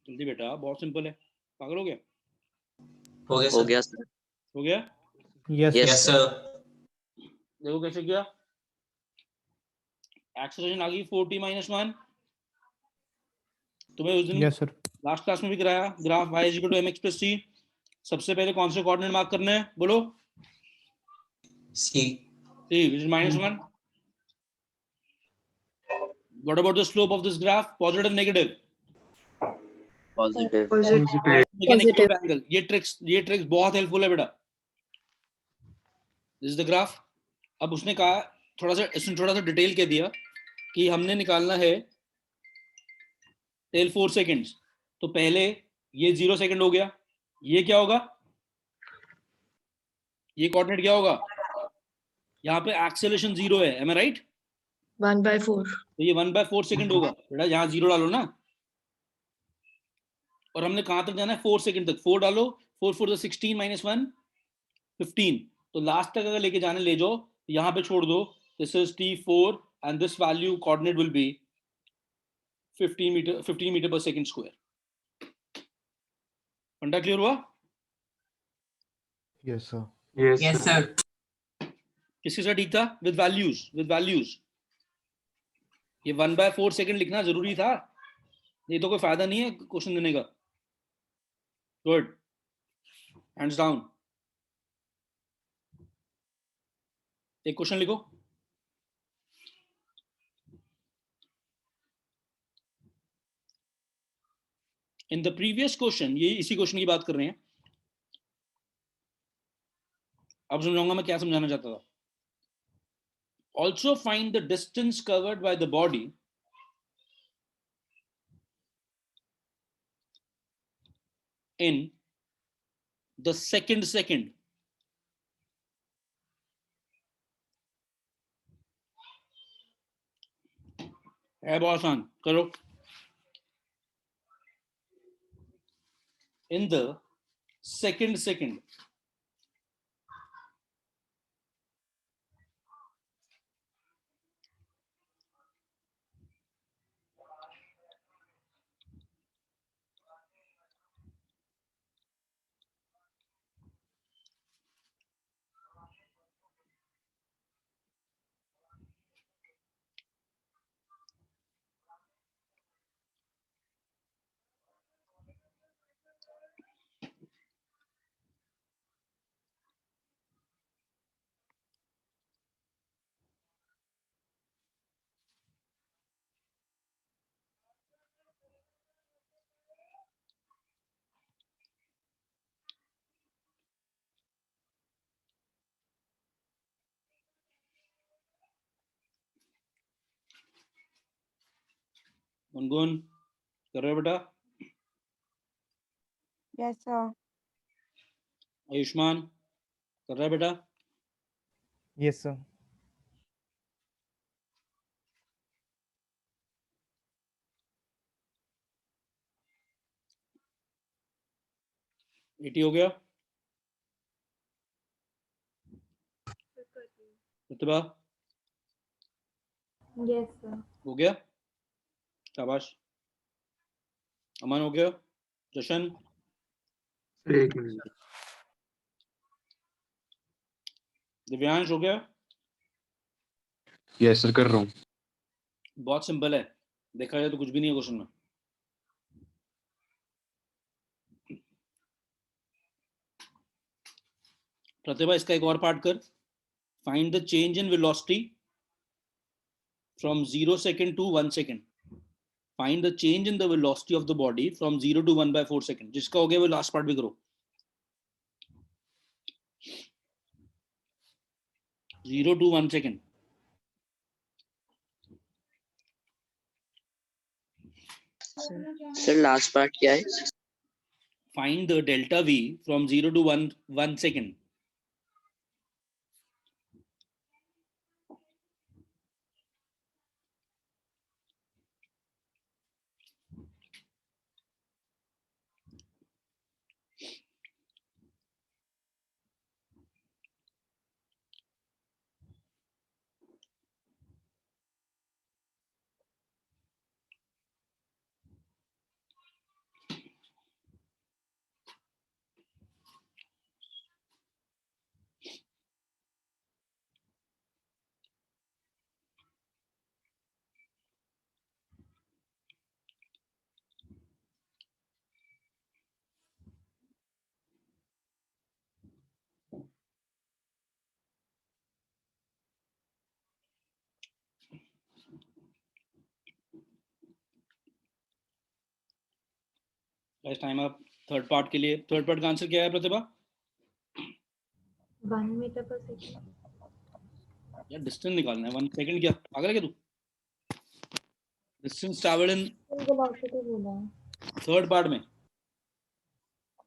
जल्दी बेटा, बहुत सिंपल है। पागल हो गया? हो गया हो सर। गया सर। हो गया? Yes yes yes sir. Sir. देखो कैसे किया। एक्सेलरेशन आ गई 4t-1। तुम्हें उस दिन यस सर। लास्ट क्लास में भी कराया, graph y is equal to mx plus c। सबसे पहले कौन से कोऑर्डिनेट मार्क करने हैं बोलो? सी। c which is -1. What about the slope of this graph? Positive, negative? Positive. Mechanical angle. ये ट्रिक्स बहुत हेल्पफुल है बेटा। This is the graph. अब उसने कहा, इसने थोड़ा सा डिटेल कह दिया कि हमने निकालना है टेल 4 सेकेंड्स। तो पहले ये 0 सेकंड हो गया। ये क्या होगा? ये कोऑर्डिनेट क्या होगा? यहाँ पे एक्सेलरेशन 0 है, एम आई राइट? 1/4। तो ये 1/4 सेकंड होगा बेटा। यहाँ 0 डालो ना, और हमने कहां तक जाना है? 4 सेकंड तक। 4 डालो, 4 4 16 -1 15। तो लास्ट तक अगर लेके जाने ले जाओ, यहाँ पे छोड़ दो। This is t4 and this value coordinate will be 15 metre पर सेकंड स्क्वायर। फंडा क्लियर हुआ? Yes sir. Yes sir. किसके साथ ठीक था? With values. ये 1/4 सेकंड लिखना जरूरी था, ये तो कोई फायदा नहीं है क्वेश्चन देने का। Good, hands down. एक क्वेश्चन लिखो। इन द प्रीवियस क्वेश्चन, ये इसी क्वेश्चन की बात कर रहे हैं। अब समझाऊंगा मैं क्या समझाना चाहता था। Also find the distance covered by the body in the second है बहुत आसान, करो। in the second गुनगुन कर रहे हो बेटा? Yes, sir. आयुष्मान कर रहा है बेटा? Yes, sir. एटी हो गया? प्रतिभा Yes, sir. हो गया? शाबाश। अमन हो गया? जशन? सर एक मिनट। दिव्यांश हो गया? यस सर कर रहा हूँ। बहुत सिंपल है, देखा जाए तो कुछ भी नहीं है क्वेश्चन में। प्रतिभा इसका एक और पार्ट कर। Find the change in velocity from 0 second to 1 second. Find the change in the velocity of the body from 0 to 1/4 second. जिसका हो गया वो लास्ट पार्ट भी करो। 0 to 1 second। Sir last part क्या है? Find the delta V from 0 to 1 second। Time up. Third part के लिए, थर्ड पार्ट का आंसर क्या है प्रतिभा? 1 meter per second. यार डिस्टेंस निकालना है। 1 सेकंड क्या पागल है क्या तू? डिस्टेंस ट्रैवल्ड इन Velocity बोला है। थर्ड पार्ट में।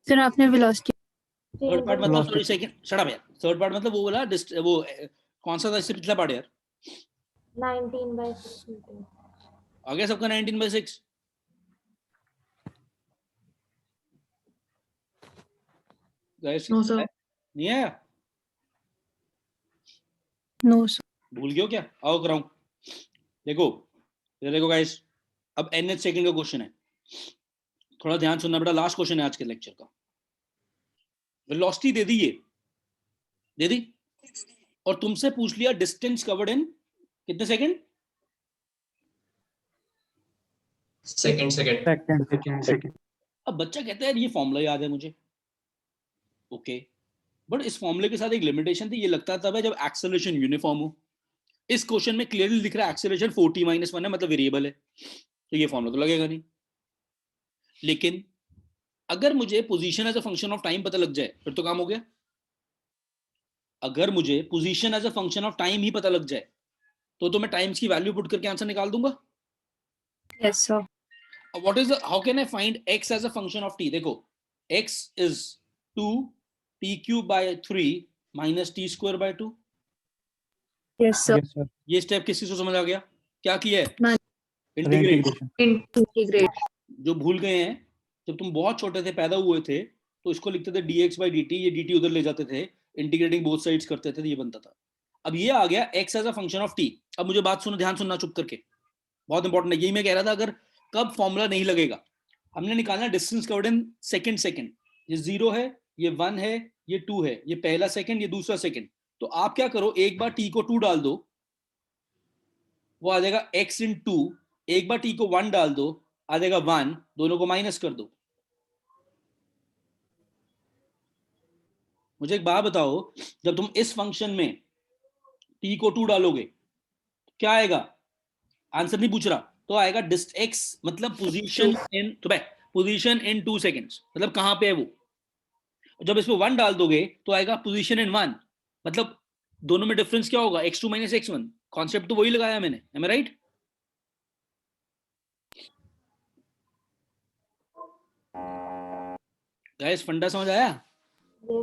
सर आपने वेलोसिटी थर्ड पार्ट मतलब सॉरी सेकंड, शट अप यार। थर्ड पार्ट मतलब वो बोला वो कौन सा था इससे पिछला पार्ट यार? 19/6 meter. आ गया सबका 19/6? Guys no sir. नहीं आया? No sir. भूल गए हो क्या? आओ कराऊं। देखो ये देखो गाइस, अब nth सेकंड का क्वेश्चन है, थोड़ा ध्यान सुनना बेटा। लास्ट क्वेश्चन है आज के लेक्चर का। वेलोसिटी दे दी, ये दे दी, और तुमसे पूछ लिया डिस्टेंस कवर्ड इन कितने सेकंड? सेकंड। अब बच्चा कहता है ये फॉर्मूला याद है मुझे, ओके, बट इस फॉर्मूले के साथ एक लिमिटेशन थी। ये लगता तब है जब एक्सेलरेशन यूनिफॉर्म हो। इस क्वेश्चन में क्लियरली लिख रहा है एक्सेलरेशन 4t-1 है, मतलब वेरिएबल है, तो ये फॉर्मूला तो लगेगा नहीं। लेकिन अगर मुझे position as a function of time पता लग जाए फिर तो काम हो गया। अगर मुझे position as a function of time ही पता लग जाए तो मैं टाइम्स की वैल्यू पुट करके आंसर निकाल दूंगा। Yes sir. What is how can I find x as a function of t? देखो x is 2t³/3 - t²/2। Yes sir. ये स्टेप किसी को समझ आ गया? क्या किया है? इंटीग्रेट। जो भूल गए हैं, जब तुम बहुत छोटे थे, पैदा हुए थे, तो इसको लिखते थे dx/dt, ये dt उधर ले जाते थे, इंटीग्रेटिंग बोथ साइड्स करते थे, तो ये बनता था। अब ये आ गया x as a function of t। अब मुझे बात सुनो, ध्यान सुनना चुप करके, बहुत इंपॉर्टेंट है। यही मैं कह रहा था, अगर कब फॉर्मूला नहीं लगेगा, हमने निकालना डिस्टेंस कवर्ड इन सेकंड। ये 0 है, ये 1 है, ये 2 है, ये पहला सेकंड, ये दूसरा सेकंड। तो आप क्या करो, एक बार t को 2 डाल दो, वो आ जाएगा x इन 2। एक बार t को 1 डाल दो, आ जाएगा 1। दोनों को माइनस कर दो। मुझे एक बात बताओ, जब तुम इस फंक्शन में t को 2 डालोगे क्या आएगा? आंसर नहीं पूछ रहा, तो आएगा डिस्ट x, मतलब पोजीशन इन, तो पोजीशन इन 2 सेकंड्स, मतलब कहां पे है वो। जब इसमें 1 डाल दोगे तो आएगा पोजीशन इन 1, मतलब दोनों में डिफरेंस क्या होगा? x2 - x1। कॉन्सेप्ट तो वही लगाया मैंने, एम आई राइट? गाइस फंडा समझ आया?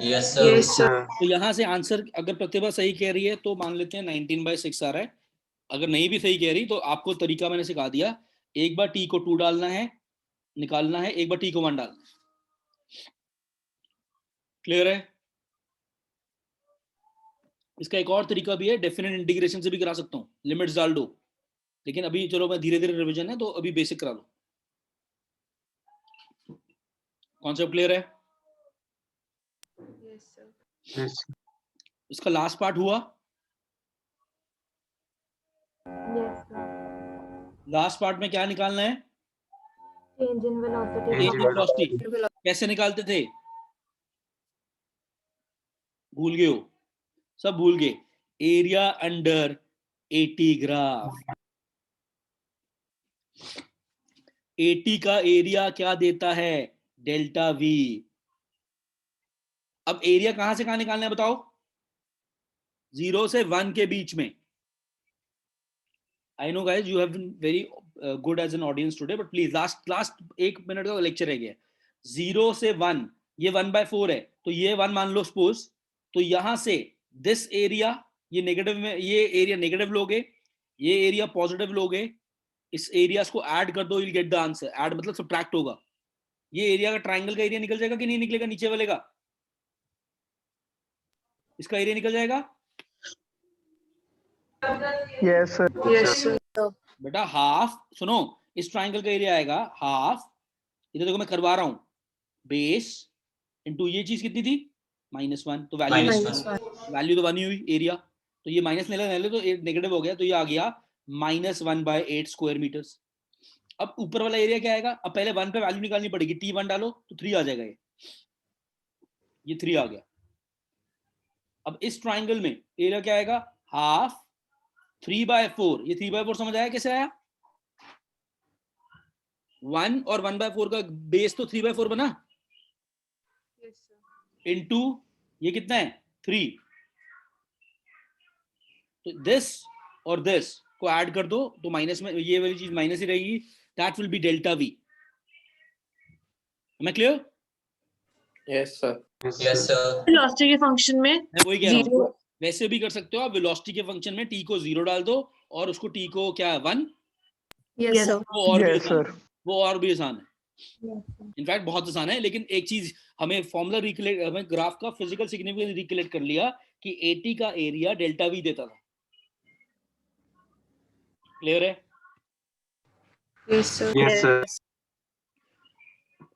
Yes, sir. Yes, sir. तो यहाँ से आंसर अगर प्रतिभा सही कह रही है तो मान लेते हैं 19/6 आ रहा है। अगर नहीं भी सही कह रही तो आपको तरीका मैंने सिखा दिया, एक बार t को 2 डालना है, निकालना है, एक बार t को 1 डालना है। क्लियर है? इसका एक और तरीका भी है, डेफिनेट इंटीग्रेशन से भी करा सकता हूँ, लिमिट्स डाल दो, लेकिन अभी चलो मैं धीरे धीरे रिवीजन है तो अभी बेसिक करा लो। कॉन्सेप्ट क्लियर है? Yes, sir. Yes. इसका लास्ट पार्ट हुआ? Yes, sir. लास्ट पार्ट में क्या निकालना है? Change in velocity. Change in velocity। कैसे निकालते थे? भूल गए हो? सब भूल गए। Area under 80 graph. 80 का एरिया क्या देता है? Delta we. अब एरिया कहां से कहां निकालना है बताओ? 0 से 1 के बीच में। I know guys you have been very good as an audience today, but please last 1 minute का लेक्चर है गया। 0 से 1, ये 1/4 है, तो ये 1 मान लो सपोज, तो यहां से दिस एरिया, ये नेगेटिव में, ये एरिया नेगेटिव लोगे, ये एरिया पॉजिटिव लोगे, इस एरियाज को ऐड कर दो, you'll get the answer। Add मतलब सब्ट्रैक्ट होगा। ये एरिया का ट्राइंगल का एरिया निकल जाएगा कि नहीं निकलेगा? नीचे वाले का इसका एरिया निकल जाएगा? Yes, sir. Yes, sir. बेटा हाफ, सुनो, इस ट्राइंगल का एरिया आएगा हाफ, इधर देखो मैं करवा रहा हूं, बेस इनटू ये चीज कितनी थी? -1, तो वैल्यू तो 1 ही हुई एरिया, तो ये माइनस ले तो नेगेटिव हो गया, तो ये आ गया -1/8 स्क्वायर मीटर्स। अब ऊपर वाला एरिया क्या आएगा? अब पहले 1 पे वैल्यू निकालनी पड़ेगी, t1 डालो तो 3 आ जाएगा, ये 3 आ गया। अब इस ट्राइंगल में एरिया क्या आएगा? हाफ 3/4। ये 3/4 समझ आया कैसे आया? 1 और 1/4 का बेस तो 3/4 बना, Yes, sir. इनटू ये कितना है? 3। तो दिस और दिस को ऐड कर दो तो माइनस में ये वाली चीज माइनस ही रहेगी, that will be delta we. Am I clear? Yes, sir. Yes, sir. Velocity के फंक्शन में मैं वही कह रहा हूँ, जीरो वैसे भी कर सकते हो आप, वेलोसिटी के फंक्शन में t को 0 डाल दो और उसको t को क्या है 1, यस सर वो और भी Yes, आसान, sir. वो और भी आसान है, इनफैक्ट बहुत आसान है। लेकिन एक चीज हमें फॉर्मूला रिकलेक्ट, हमें ग्राफ का फिजिकल सिग्निफिकेंस रिकलेक्ट कर लिया कि 80 का एरिया डेल्टा वी देता था। क्लियर है? Yes, sir. Yes, sir.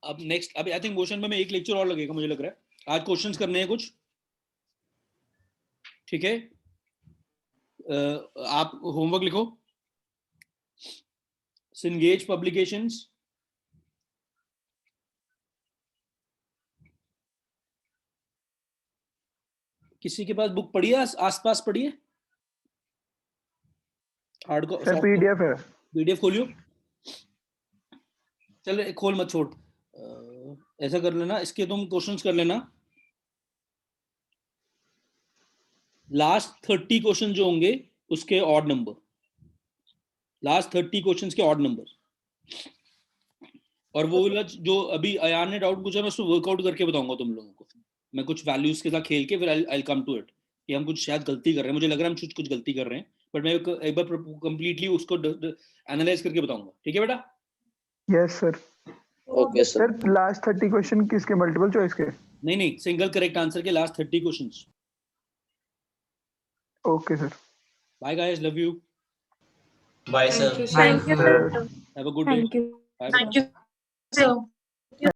अब नेक्स्ट, अभी आई थिंक मोशन में एक लेक्चर और लगेगा मुझे लग रहा है। आज क्वेश्चंस करने हैं कुछ, ठीक है? आप होमवर्क लिखो। सिंगेज पब्लिकेशंस, किसी के पास बुक पड़ी है? आसपास पड़ी है? हार्ड को Sir, PDF है. PDF खोलियो। चल खोल मत छोड़, ऐसा कर लेना, इसके तुम क्वेश्चंस कर लेना। लास्ट 30 क्वेश्चन जो होंगे उसके ऑड नंबर, लास्ट 30 क्वेश्चंस के ऑड नंबर, और वो वाला जो अभी अयान ने डाउट पूछा मैं उसको वर्कआउट करके बताऊंगा तुम लोगों को। मैं कुछ वैल्यूज के साथ खेल के फिर आई कम टू इट कि हम कुछ शायद गलती कर रहे हैं, मुझे लग रहा है हम कुछ गलती कर रहे हैं, बट मैं एक बार कंप्लीटली उसको एनालाइज करके बताऊंगा। ठीक है बेटा? Yes, sir. Okay Sir, sir. last 30 question किसके? मल्टीपल चॉइस के? नहीं, सिंगल करेक्ट आंसर के last 30 questions. Okay, sir. Bye guys, love you, Bye, sir. Thank you, sir. Thank you sir have a good day, thank you bye. Thank you sir